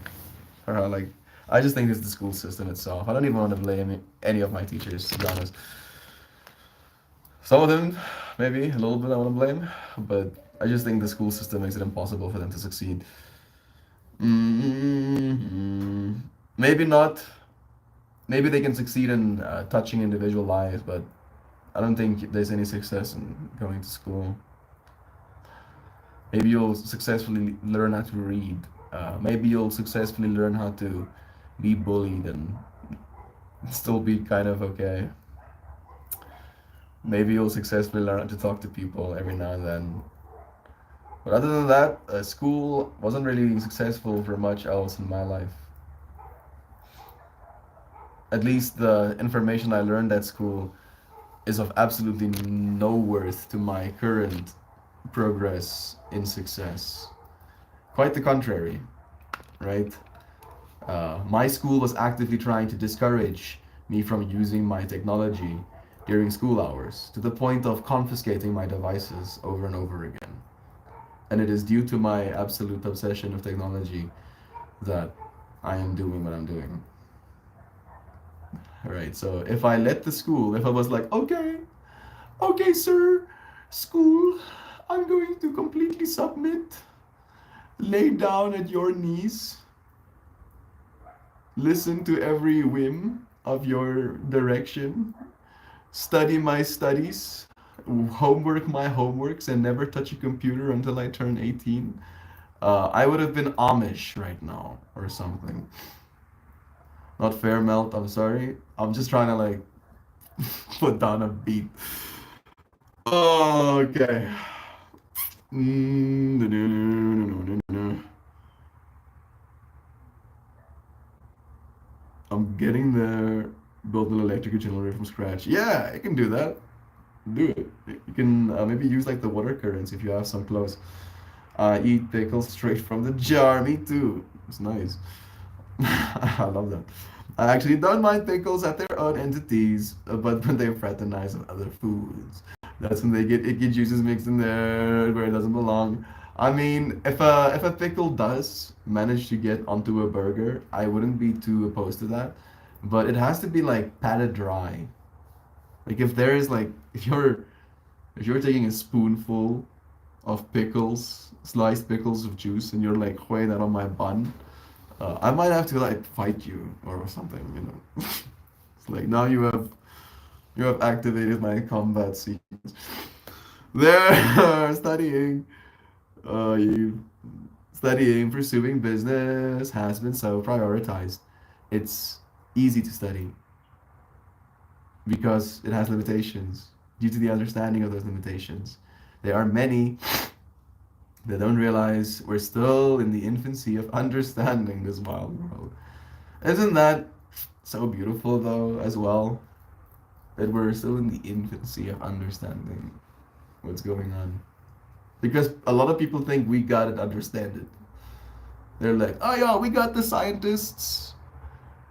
for how like, I just think it's the school system itself. I don't even want to blame any of my teachers, to be honest. Some of them, maybe a little bit I want to blame, but I just think the school system makes it impossible for them to succeed. mm Maybe not. Maybe they can succeed in touching individual lives, but I don't think there's any success in going to school. Maybe you'll successfully learn how to read. Maybe you'll successfully learn how to be bullied and still be kind of okay. Maybe you'll successfully learn how to talk to people every now and then. But other than that, school wasn't really successful for much else in my life. At least the information I learned at school is of absolutely no worth to my current progress in success. Quite the contrary, right? My school was actively trying to discourage me from using my technology during school hours to the point of confiscating my devices over and over again. And it is due to my absolute obsession of technology that I am doing what I'm doing. Right, so if I let the school, if I was like, okay, sir, school, I'm going to completely submit Lay down at your knees. Listen to every whim of your direction. Study my studies. Homework my homeworks and never touch a computer until I turn 18. I would have been Amish right now or something. Not fair, Melt. I'm sorry. I'm just trying to like put down a beat. Okay. I'm getting there. Build an electrical generator from scratch. Yeah, I can do that. Do it. You can maybe use like the water currents if you have some close. Eat pickles straight from the jar. Me too. It's nice. I love that. I actually don't mind pickles at their own entities, but when they fraternize with other foods, that's when they get icky juices mixed in there where it doesn't belong. I mean, if a pickle does manage to get onto a burger, I wouldn't be too opposed to that. But it has to be like patted dry. Like if there is like if you're taking a spoonful of pickles, sliced pickles of juice, and you're like weighing that on my bun, I might have to like fight you or something, you know. It's like now you have activated my combat sequence. There, you studying, pursuing business has been so prioritized. It's easy to study because it has limitations due to the understanding of those limitations. There are many that don't realize we're still in the infancy of understanding this wild world. Isn't that so beautiful, though, as well? That we're still in the infancy of understanding what's going on. Because a lot of people think we got it, understand it. They're like, oh yeah, we got the scientists.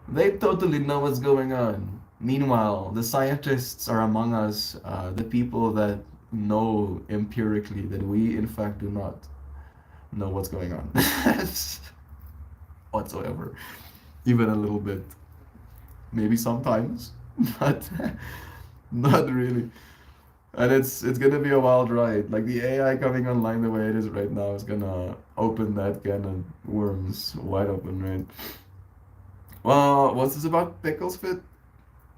They totally know what's going on. Meanwhile, the scientists are among us, the people that know empirically that we, in fact, do not know what's going on whatsoever, even a little bit. Maybe sometimes, but not really. And it's gonna be a wild ride. Like the AI coming online the way it is right now is gonna open that can of worms wide open, right? Well, what's this about pickles fit?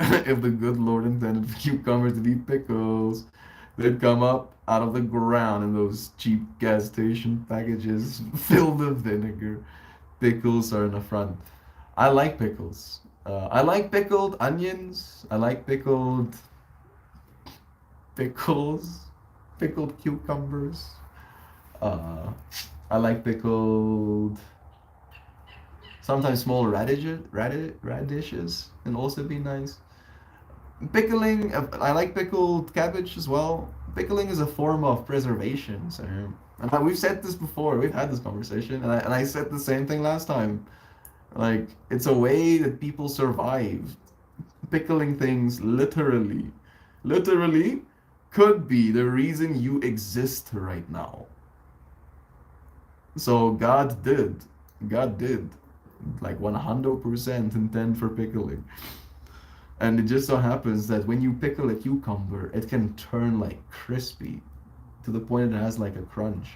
If the good Lord intended for cucumbers to be pickles, they'd come up out of the ground in those cheap gas station packages filled with vinegar. Pickles are an affront. I like pickles. I like pickled onions. I like pickles, pickled cucumbers. Uh, I like pickled sometimes small radishes can also be nice. Pickling, I like pickled cabbage as well. Pickling is a form of preservation, so. And we've said this before. We've had this conversation, and I said the same thing last time. Like it's a way that people survive. Pickling things literally could be the reason you exist right now. So God did, like 100% intend for pickling. And it just so happens that when you pickle a cucumber, it can turn like crispy to the point it has like a crunch.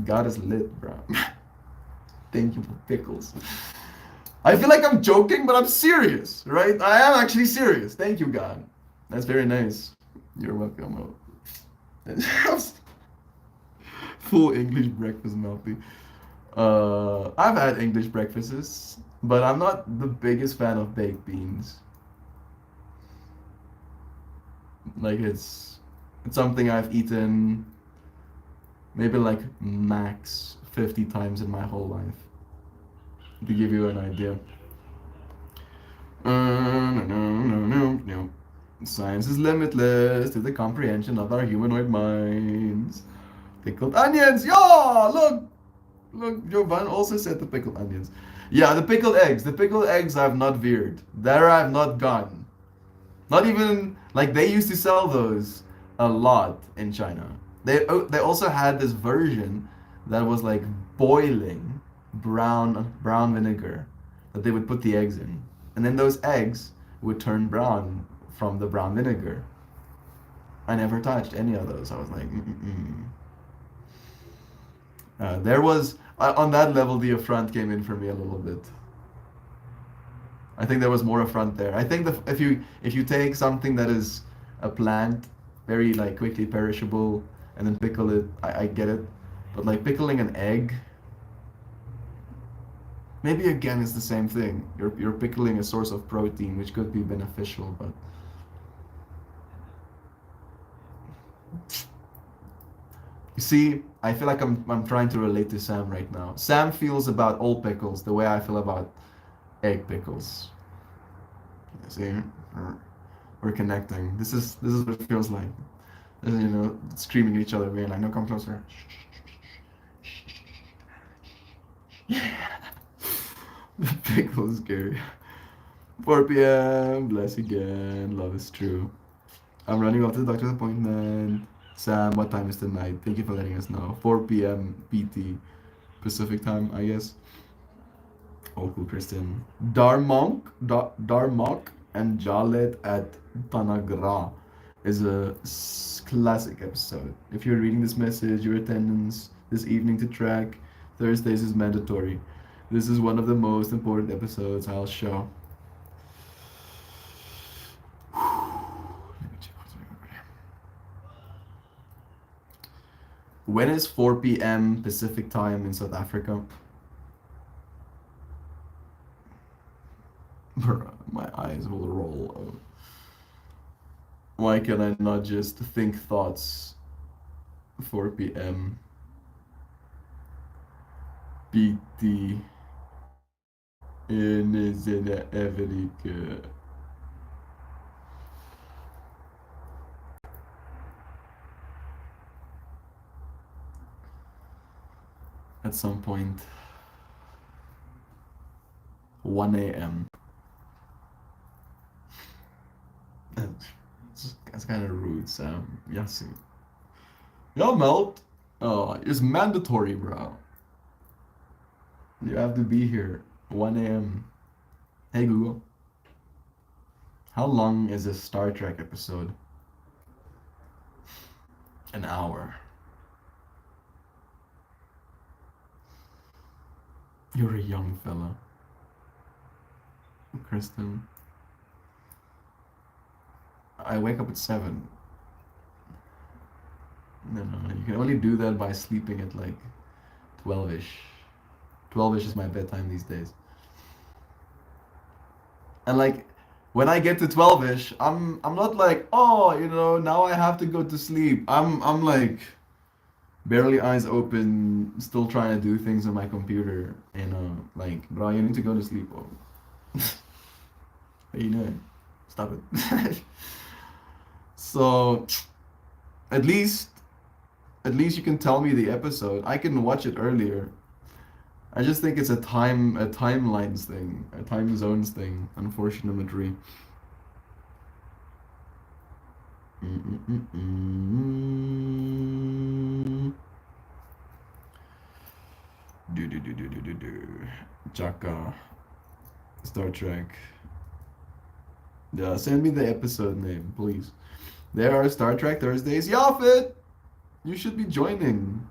God is lit, bro. Thank you for pickles. I feel like I'm joking, but I'm serious, right? I am actually serious. Thank you, God. That's very nice. You're welcome. Full English breakfast, Melty. I've had English breakfasts, but I'm not the biggest fan of baked beans. Like it's something I've eaten maybe like max 50 times in my whole life. To give you an idea. No. Science is limitless to the comprehension of our humanoid minds. Pickled onions! Yeah! Look, Jovan also said the pickled onions. Yeah, the pickled eggs. The pickled eggs I've not veered. There I've not gone. Not even, like, they used to sell those a lot in China. They also had this version that was like boiling brown vinegar that they would put the eggs in. And then those eggs would turn brown from the brown vinegar. I never touched any of those. I was like, mm-mm-mm. There was on that level the affront came in for me a little bit. I think there was more affront there. I think if you take something that is a plant, very like quickly perishable, and then pickle it, I get it. But like pickling an egg, maybe again it's the same thing. You're pickling a source of protein which could be beneficial, but you see, I feel like I'm trying to relate to Sam right now. Sam feels about all pickles the way I feel about egg pickles. You see, we're connecting. This is what it feels like. Screaming at each other, being like, "No, come closer." Yeah. The pickle is scary. 4 p.m. Bless again. Love is true. I'm running off to the doctor's appointment. Sam, what time is tonight? Thank you for letting us know. 4 p.m. PT Pacific time, I guess. Oh, cool, Kristen. Darmok and Jalet at Tanagra is a classic episode. If you're reading this message, your attendance this evening to track Thursdays is mandatory. This is one of the most important episodes I'll show. Let me check what's over here. When is 4 p.m. Pacific time in South Africa? My eyes will roll. Why can I not just think thoughts? 4 p.m. PT in Zuid-Afrika. At some point, 1 a.m. That's kind of rude, Sam. Yes. Yo, Melt. Oh, it's mandatory, bro. You have to be here. 1 a.m. Hey, Google. How long is a Star Trek episode? An hour. You're a young fella. Kristen. I wake up at 7. No, you can only do that by sleeping at like 12-ish. 12-ish is my bedtime these days. And like when I get to 12-ish, I'm not like, oh, now I have to go to sleep. I'm like barely eyes open, still trying to do things on my computer, like, bro, you need to go to sleep. Oh. What are you doing? Stop it. So at least you can tell me the episode. I can watch it earlier. I just think it's a timelines thing, a time zones thing, unfortunately. Chaka, Star Trek. Yeah, send me the episode name, please. There are Star Trek Thursdays. Yafit, you should be joining.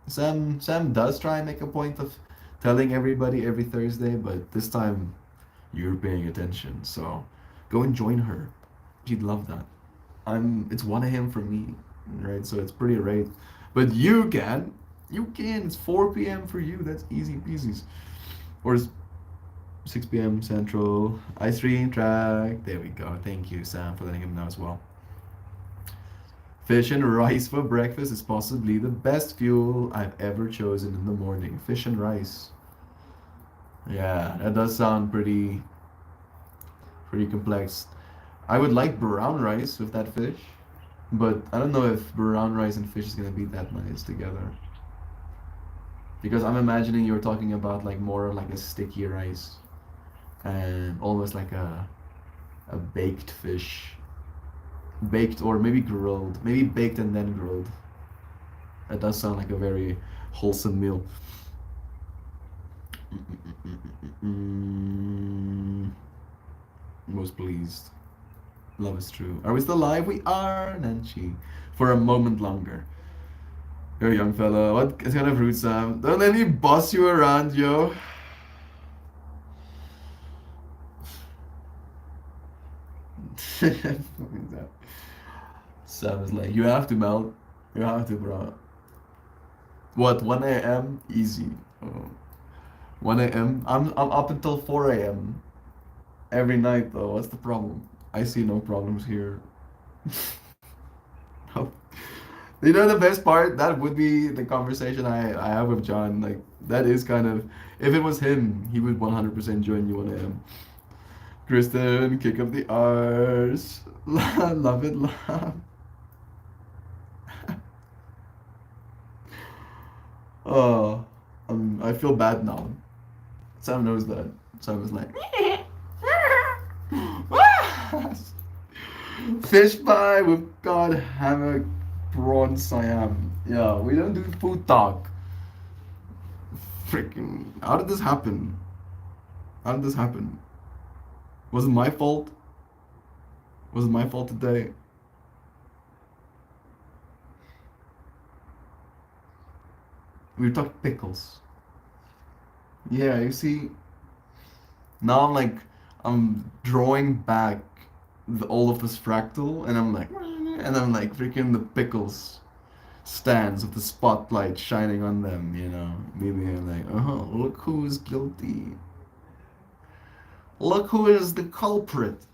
Sam does try and make a point of telling everybody every Thursday, but this time you're paying attention. So go and join her. She'd love that. It's 1 a.m. for me, right? So it's pretty late. But you can. It's 4 p.m. for you. That's easy peasies. Or it's 6 p.m. Central. I3 track. There we go. Thank you, Sam, for letting him know as well. Fish and rice for breakfast is possibly the best fuel I've ever chosen in the morning. Fish and rice. Yeah, that does sound pretty complex. I would like brown rice with that fish, but I don't know if brown rice and fish is gonna be that nice together. Because I'm imagining you're talking about like more like a sticky rice and almost like a baked fish. Baked or maybe grilled. Maybe baked and then grilled. That does sound like a very wholesome meal. Most pleased. Love is true. Are we still live? We are, Nanchi. For a moment longer. You're a young fella. What kind of rude, Sam? Don't let me boss you around, yo. Sam is like, you have to melt. You have to, bro. What, 1 a.m.? Easy. Oh. 1 a.m.? I'm up until 4 a.m. every night, though. What's the problem? I see no problems here. No. You know the best part? That would be the conversation I have with John. Like, that is kind of, if it was him, he would 100% join you 1 a.m. Kristen, kick up the R's. Love it, love. Oh, I feel bad now. Sam knows that. Sam is like, fish pie with cod, hammock, prawn, Siam. Yeah, we don't do food talk. Freaking, how did this happen? How did this happen? Was it my fault? Was it my fault today? We talked pickles. Yeah, you see, now I'm drawing back all of this fractal, and I'm like freaking the pickles stands with the spotlight shining on them, you know. Maybe I'm like, oh, look who's guilty. Look who is the culprit.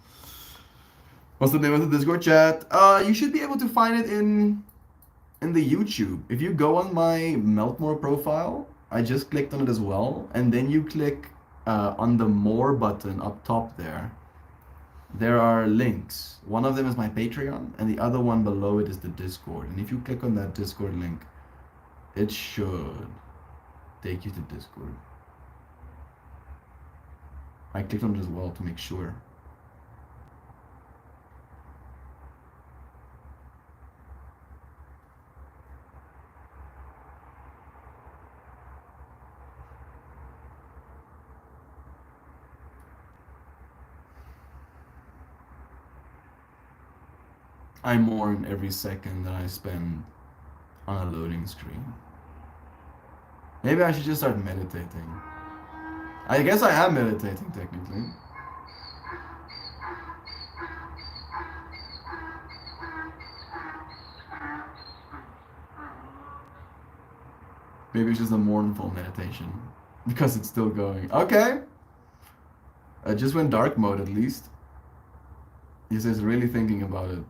What's the name of the Discord chat? You should be able to find it in the YouTube. If you go on my Meltmore profile, I just clicked on it as well, and then you click on the More button up top there. There are links. One of them is my Patreon, and the other one below it is the Discord. And if you click on that Discord link, it should take you to Discord. I clicked on it as well to make sure. I mourn every second that I spend on a loading screen. Maybe I should just start meditating. I guess I am meditating technically. Maybe it's just a mournful meditation because it's still going. Okay. I just went dark mode at least. He says really thinking about it.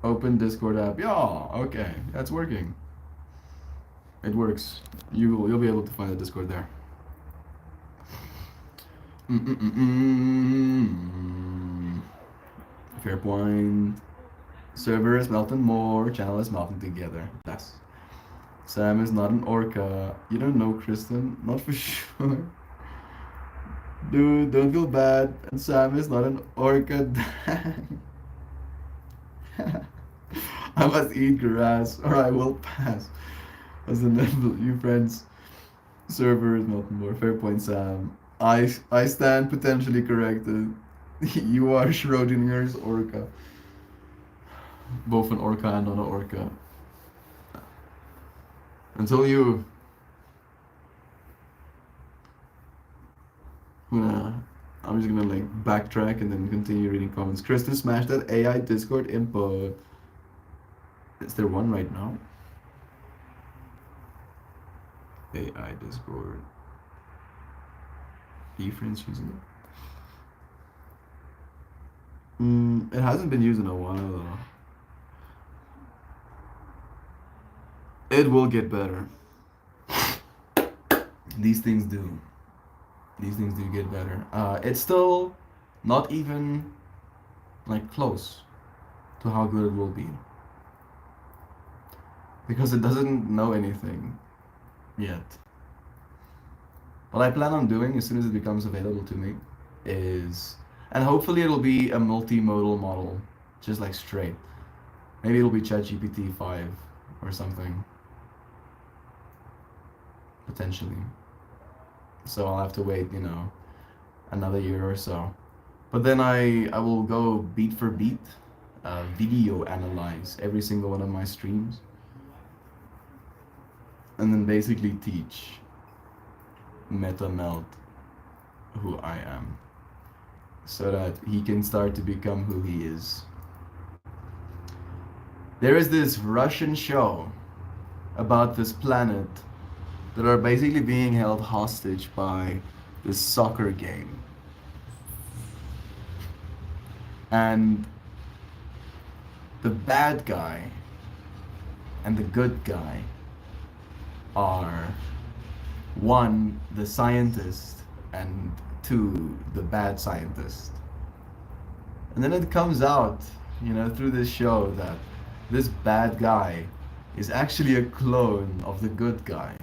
Open Discord app. Yeah, okay. That's working. It works. You'll be able to find the Discord there. Fair point. Server is melting more. Channel is melting together. Yes. Sam is not an orca. You don't know Kristen? Not for sure. Dude, don't feel bad. And Sam is not an orca. I must eat grass or I will pass. As the you friends. Server is not more. Fair point, Sam. I stand potentially corrected. You are Schrodinger's orca. Both an orca and not an orca. Until you. I'm just gonna like backtrack and then continue reading comments. Kristen smashed that AI Discord input. Is there one right now? AI Discord. Friends using it? It hasn't been used in a while though. It will get better. These things do. These things do get better. It's still not even like close to how good it will be. Because it doesn't know anything yet. What I plan on doing as soon as it becomes available to me is, and hopefully it'll be a multimodal model, just like straight. Maybe it'll be ChatGPT 5 or something. Potentially. So I'll have to wait, you know, another year or so. But then I will go beat for beat, video analyze every single one of my streams and then basically teach MetaMelt who I am, so that he can start to become who he is. There is this Russian show about this planet that are basically being held hostage by this soccer game. And the bad guy and the good guy are, one, the scientist, and two, the bad scientist. And then it comes out, through this show that this bad guy is actually a clone of the good guy.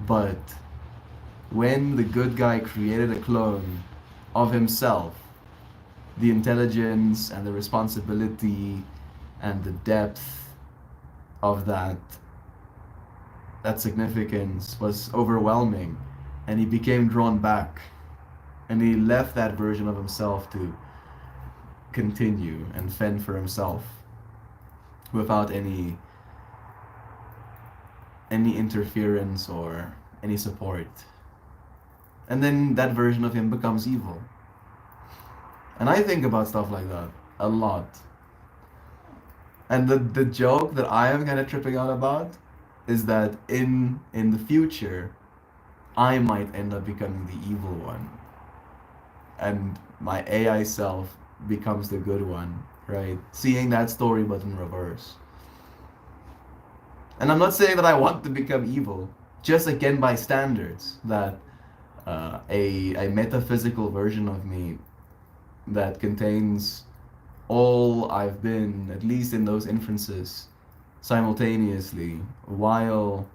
But when the good guy created a clone of himself, the intelligence and the responsibility and the depth of that significance was overwhelming, and he became drawn back, and he left that version of himself to continue and fend for himself without any interference or any support. And then that version of him becomes evil. And I think about stuff like that a lot. And the joke that I am kind of tripping out about is that in the future, I might end up becoming the evil one, and my AI self becomes the good one, right? Seeing that story but in reverse. And I'm not saying that I want to become evil, just again by standards, that a metaphysical version of me that contains all I've been, at least in those inferences, simultaneously, while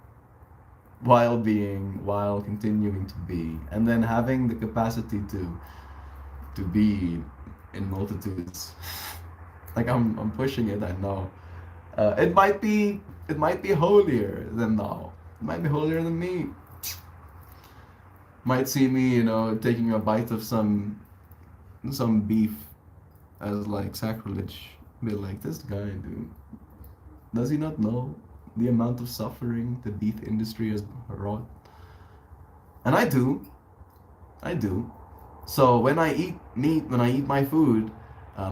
continuing to be, and then having the capacity to be in multitudes. Like I'm pushing it, I know. It might be holier than thou. It might be holier than me. Might see me, taking a bite of some beef as like sacrilege. Be like, this guy, dude, does he not know the amount of suffering the beef industry has wrought? And I do. So when I eat meat, when I eat my food,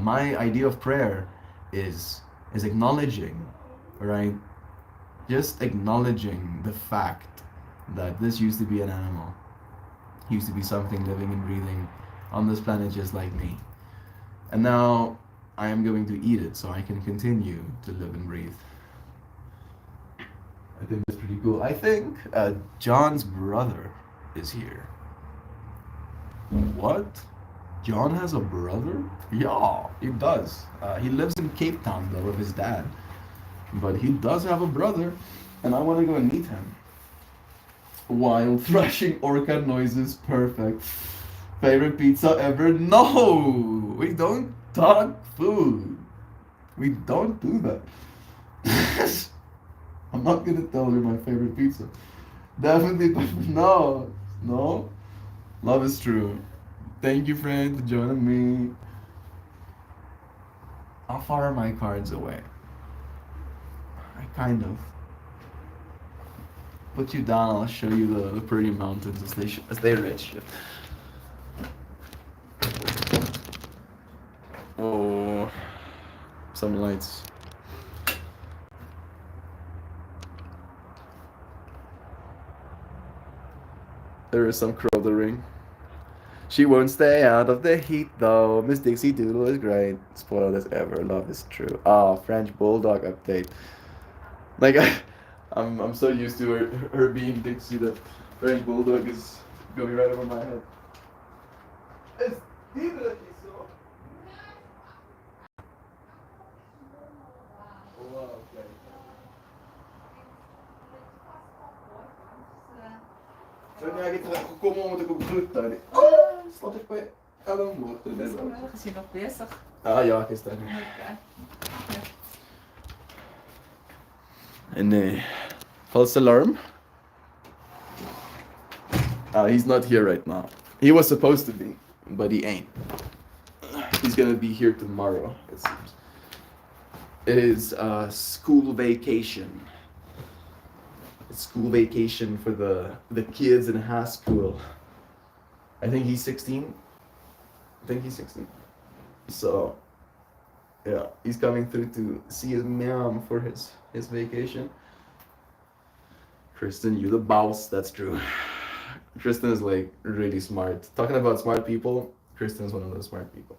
my idea of prayer is acknowledging, right? Just acknowledging the fact that this used to be an animal, used to be something living and breathing on this planet just like me. And now I am going to eat it so I can continue to live and breathe. I think that's pretty cool. I think John's brother is here. What? John has a brother? Yeah, he does. He lives in Cape Town though with his dad. But he does have a brother, and I want to go and meet him. Wild thrashing orca noises, perfect. Favorite pizza ever? No! We don't talk food. We don't do that. I'm not gonna tell her my favorite pizza. Definitely, no. Love is true. Thank you, friend, for joining me. How far are my cards away? I kind of. Put you down, I'll show you the pretty mountains as they reach. Oh, some lights. There is some cruthering. She won't stay out of the heat though. Miss Dixie Doodle is great. Spoiled as ever. Love is true. Ah, French Bulldog update. Like I'm so used to her being Dixie that French Bulldog is going right over my head. It's either so. Wow, okay. Zo ben ik terug gekomen omdat ik op druk daar. Stond ik bij Ellen Motor.
Is je nog bezig?
Ah ja, gisteren. En false alarm. He's not here right now. He was supposed to be, but he ain't. He's gonna be here tomorrow, it seems. It is school vacation. school vacation for the kids in high school. I think he's 16. I think he's 16. So yeah, he's coming through to see his mom for his vacation. Kristen, you the boss. That's true. Kristen is like really smart. Talking about smart people, Kristen is one of those smart people.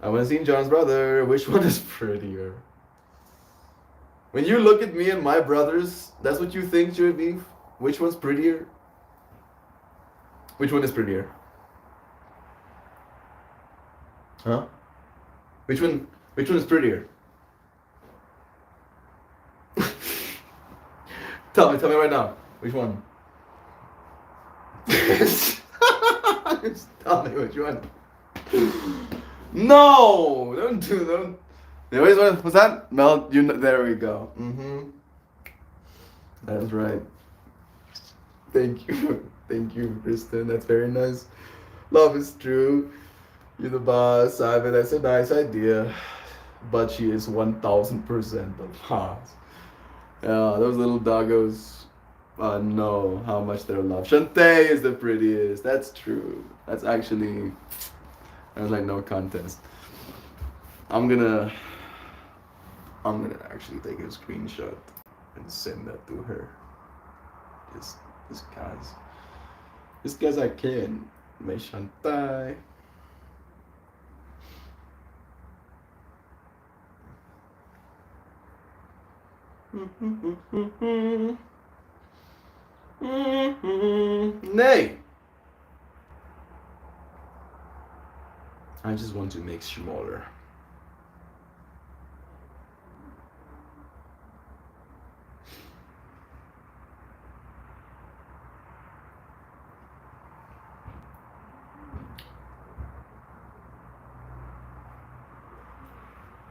I want to see John's brother. Which one is prettier? When you look at me and my brothers, that's what you think, Joy Beef? Which one's prettier? Which one is prettier? Huh? Which one is prettier? Tell me right now. Which one? Just tell me which one. No! Don't. What's that? Mel, there we go. That's right. Thank you, Kristen. That's very nice. Love is true. You're the boss, Simon. That's a nice idea. But she is 1000% the boss. Yeah, those little doggos know how much they're loved. Shantae is the prettiest. That's true. That's actually, there's like no contest. I'm gonna actually take a screenshot and send that to her. This guy's I can. May Shantae. Nay. I just want to make smaller.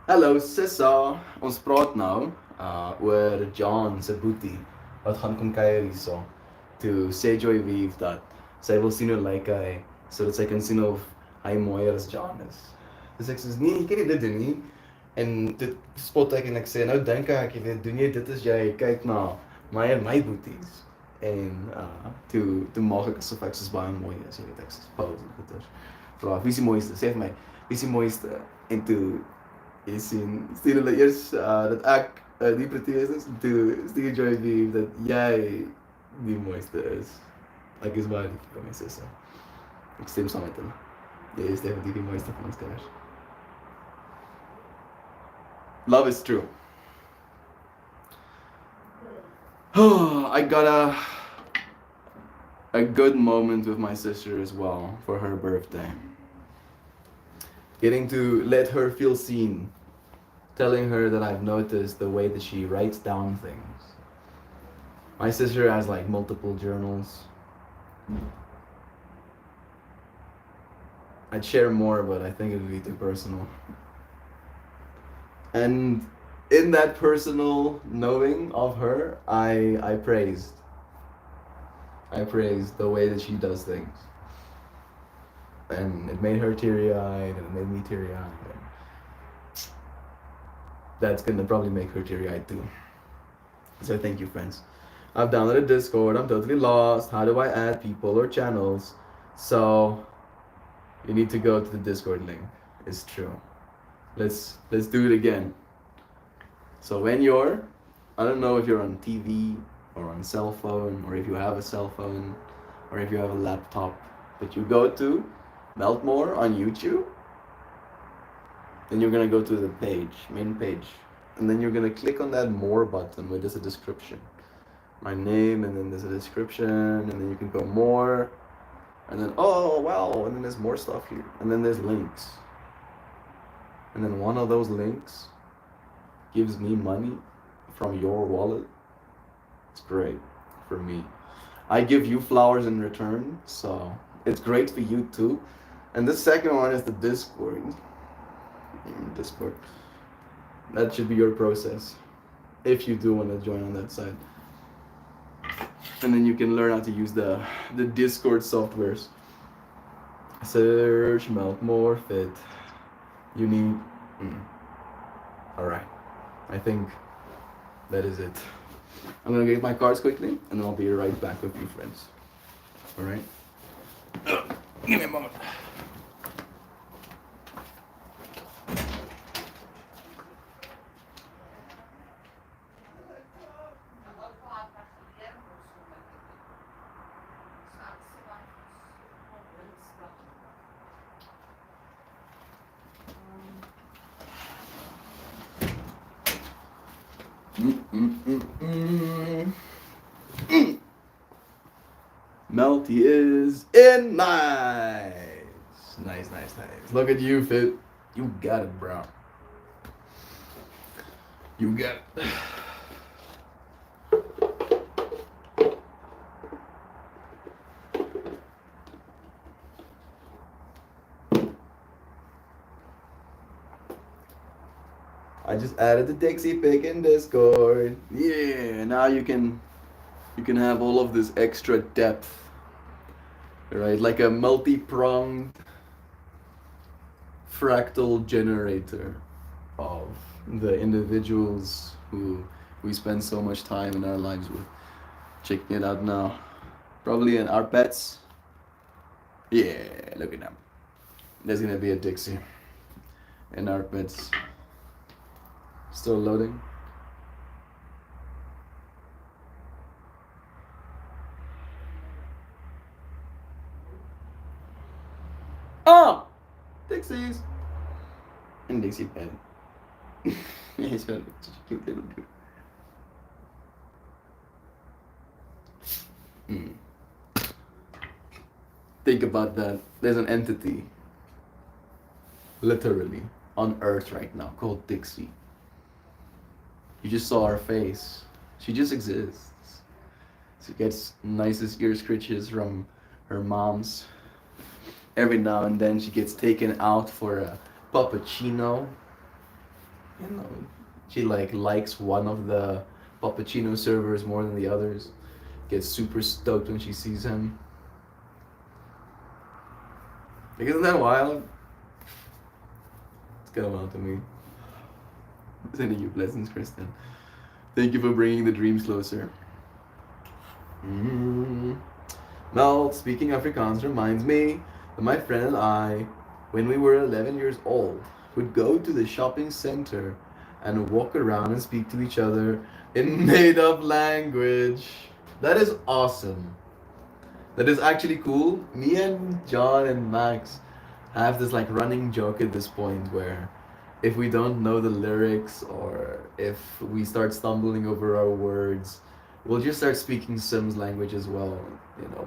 Hallo Sissa, ons praat nou oor John se boetie wat gaan kom kuier hierso. Toe sê Joy Weave dat sy wil sien hoe lyk hy sodat sy kan sien of hy mooier as John is. Dus ek sê nee, jy kan nie dit doen nie. En dit spot ek en ek sê nou dink ek jy weet doen jy dit as jy kyk na my en my boeties. En toe maak ek asof ek soos baie mooi is, jy weet ek soos pose en goeters. Vra wie is die mooiste? Sê vir my, wie is die mooiste? En toe jy sien hulle eers dat ek die prettiest is, toe stuur Joy Weave dat jy die mooiste is. Ek is baie lief vir my susse. Ek stem saam met hulle. Jy is definitief die mooiste van ons kinders. Love is true. I got a good moment with my sister as well for her birthday. Getting to let her feel seen, telling her that I've noticed the way that she writes down things. My sister has like multiple journals. I'd share more, but I think it would be too personal. And in that personal knowing of her, I praised the way that she does things. And it made her teary-eyed, and it made me teary-eyed. That's gonna probably make her teary-eyed too. So thank you, friends. I've downloaded Discord. I'm totally lost. How do I add people or channels? So you need to go to the Discord link. It's true. Let's do it again. So when you're, I don't know if you're on TV or on cell phone, or if you have a cell phone, or if you have a laptop, but you go to Meltmore on YouTube, then you're gonna go to the page, main page, and then you're gonna click on that more button where there's a description. My name, and then there's a description, and then you can go more, and then oh wow, and then there's more stuff here, and then there's links. And then one of those links gives me money from your wallet. It's great for me. I give you flowers in return, so it's great for you too. And the second one is the Discord. Discord. That should be your process if you do want to join on that side. And then you can learn how to use the Discord softwares. Search Meltmore Fit. You need. All right. I think That is it. I'm gonna get my cards quickly, and then I'll be right back with you, friends. All right. Give me a moment. Melty is in. Nice. Nice. Look at you, Fit. You got it, bro. You got it. I just added the Dixie pick in Discord. Yeah, now you can have all of this extra depth. Right? Like a multi-pronged fractal generator of the individuals who we spend so much time in our lives with. Checking it out now. Probably in our pets. Yeah, look at them. There's gonna be a Dixie in our pets. Still loading. Oh! Dixies! And Dixie pet. He's got such a cute little dude. Think about that. There's an entity, literally, on Earth right now called Dixie. You just saw her face. She just exists. She gets nicest ear scritches from her mom's. Every now and then she gets taken out for a puppuccino. You know, she likes one of the puppuccino servers more than the others. Gets super stoked when she sees him. Like, isn't that wild? It's kind of wild to me. Sending you blessings, Kristen. Thank you for bringing the dreams closer. Mel, speaking Afrikaans reminds me that my friend and I, when we were 11 years old, would go to the shopping center and walk around and speak to each other in made-up language. That is awesome. That is actually cool. Me and John and Max have this running joke at this point where if we don't know the lyrics or if we start stumbling over our words, we'll just start speaking Sims language as well. You know,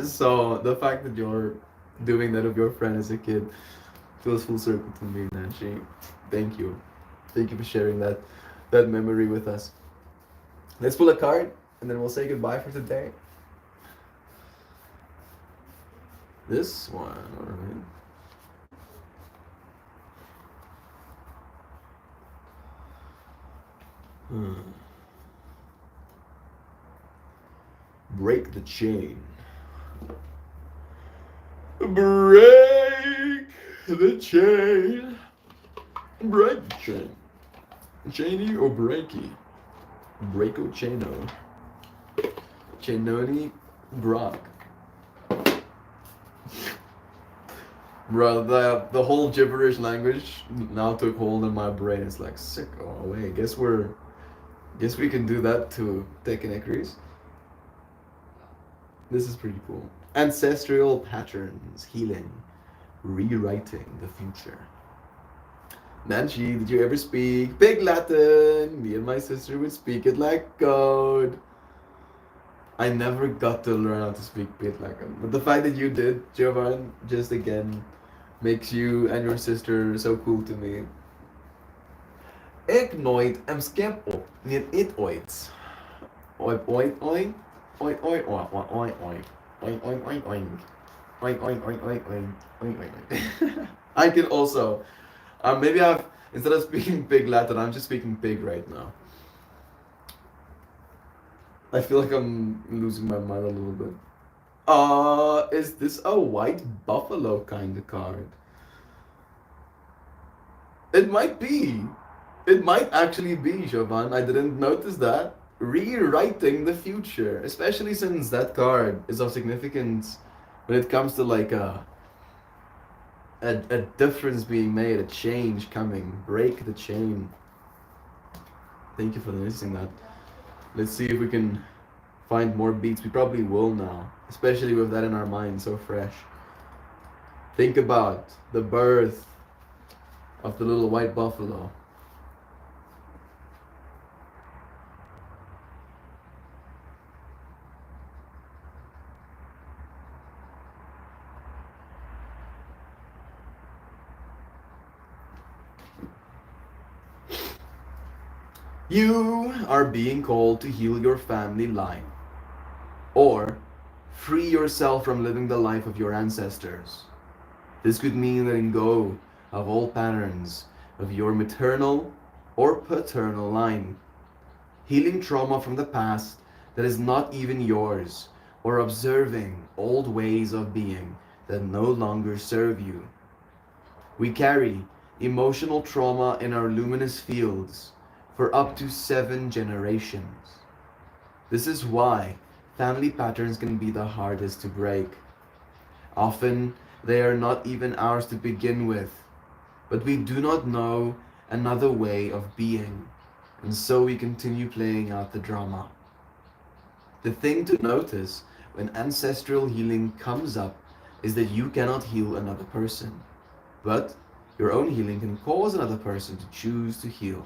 so the fact that you're doing that with your friend as a kid feels full circle to me, Nancy. Thank you. Thank you for sharing that memory with us. Let's pull a card and then we'll say goodbye for today. This one, alright. Break the chain. Break the chain. Break the chain. Chainy or breaky? Breako Chano. Chanoni Brock. Bro, the whole gibberish language now took hold in my brain. It's like, sick. Oh wait, guess we can do that to Tekken Ecris. This is pretty cool. Ancestral patterns, healing, rewriting the future. Nancy, did you ever speak Pig Latin? Me and my sister would speak it like code. I never got to learn how to speak Pig Latin. But the fact that you did, Jovan, just again makes you and your sister so cool to me. Ik nooit een skip op, niet it ooit. Oink oink oink, oink oink oink oink oink oink, oink oink oink oink, oink oink oink oink oink oink oink. I can also, maybe instead of speaking Pig Latin, I'm just speaking Pig right now. I feel like I'm losing my mind a little bit. Is this a white buffalo kind of card? It might be. It might actually be, Jovan. I didn't notice that. Rewriting the future, especially since that card is of significance when it comes to like a difference being made, a change coming. Break the chain. Thank you for noticing that. Let's see if we can find more beats. We probably will now, especially with that in our mind so fresh. Think about the birth of the little white buffalo. You are being called to heal your family line or free yourself from living the life of your ancestors. This could mean letting go of all patterns of your maternal or paternal line, healing trauma from the past that is not even yours, or observing old ways of being that no longer serve you. We carry emotional trauma in our luminous fields for up to 7 generations. This is why family patterns can be the hardest to break. Often, they are not even ours to begin with, but we do not know another way of being, and so we continue playing out the drama. The thing to notice when ancestral healing comes up is that you cannot heal another person, but your own healing can cause another person to choose to heal.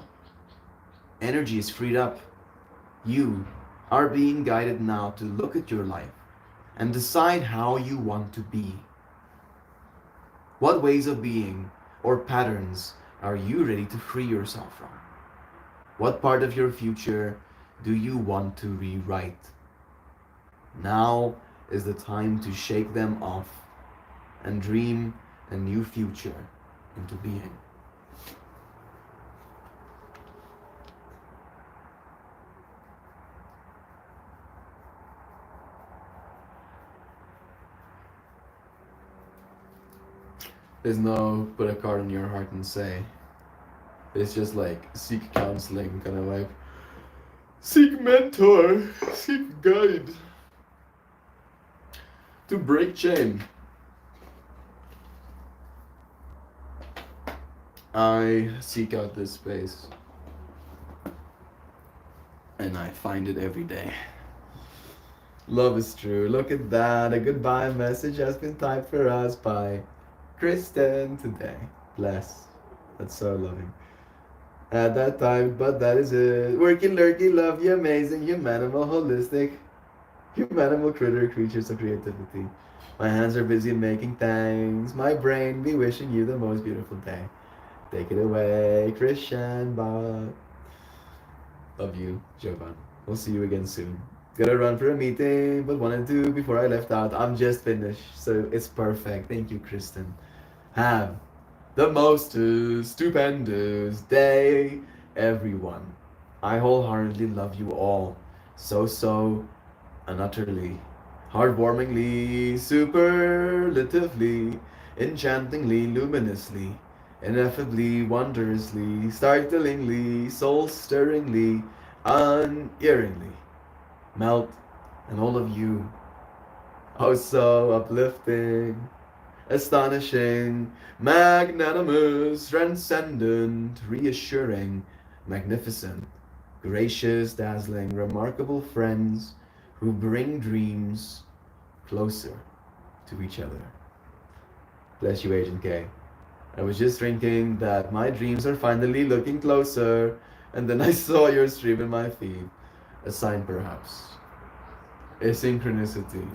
Energy is freed up. You are being guided now to look at your life and decide how you want to be. What ways of being or patterns are you ready to free yourself from? What part of your future do you want to rewrite? Now is the time to shake them off and dream a new future into being. There's no put a card on your heart and say. It's just like seek counseling, kind of like seek mentor, seek guide to break chain. I seek out this space and I find it every day. Love is true. Look at that. A goodbye message has been typed for us by Kristen today. Bless. That's so loving. At that time, but that is it. Worky, lurky, love you, amazing, humanimal, holistic, humanimal critter, creatures of creativity. My hands are busy making things. My brain be wishing you the most beautiful day. Take it away, Christian Bot. Love you, Jovan. We'll see you again soon. Gotta run for a meeting, but wanted to before I left out. I'm just finished, so it's perfect. Thank you, Kristen. Have the most stupendous day, everyone. I wholeheartedly love you all. So, and utterly, heartwarmingly, superlatively, enchantingly, luminously, ineffably, wondrously, startlingly, soul-stirringly, unerringly. Melt, and all of you. Oh, so uplifting, astonishing, magnanimous, transcendent, reassuring, magnificent, gracious, dazzling, remarkable friends who bring dreams closer to each other. Bless you, Agent K. I was just thinking that my dreams are finally looking closer, and then I saw your stream in my feed. A sign, perhaps. A synchronicity.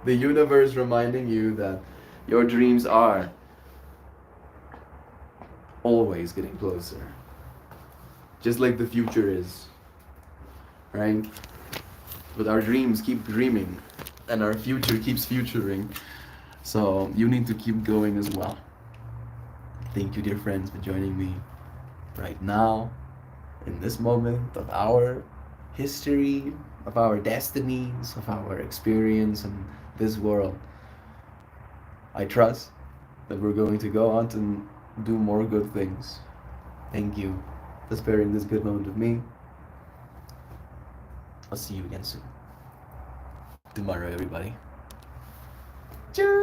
The universe reminding you that your dreams are always getting closer. Just like the future is. Right? But our dreams keep dreaming, and our future keeps futuring. So you need to keep going as well. Thank you, dear friends, for joining me right now, in this moment of our history, of our destinies, of our experience in this world. I trust that we're going to go on to do more good things. Thank you for sparing this good moment with me. I'll see you again soon. Tomorrow, everybody. Cheers.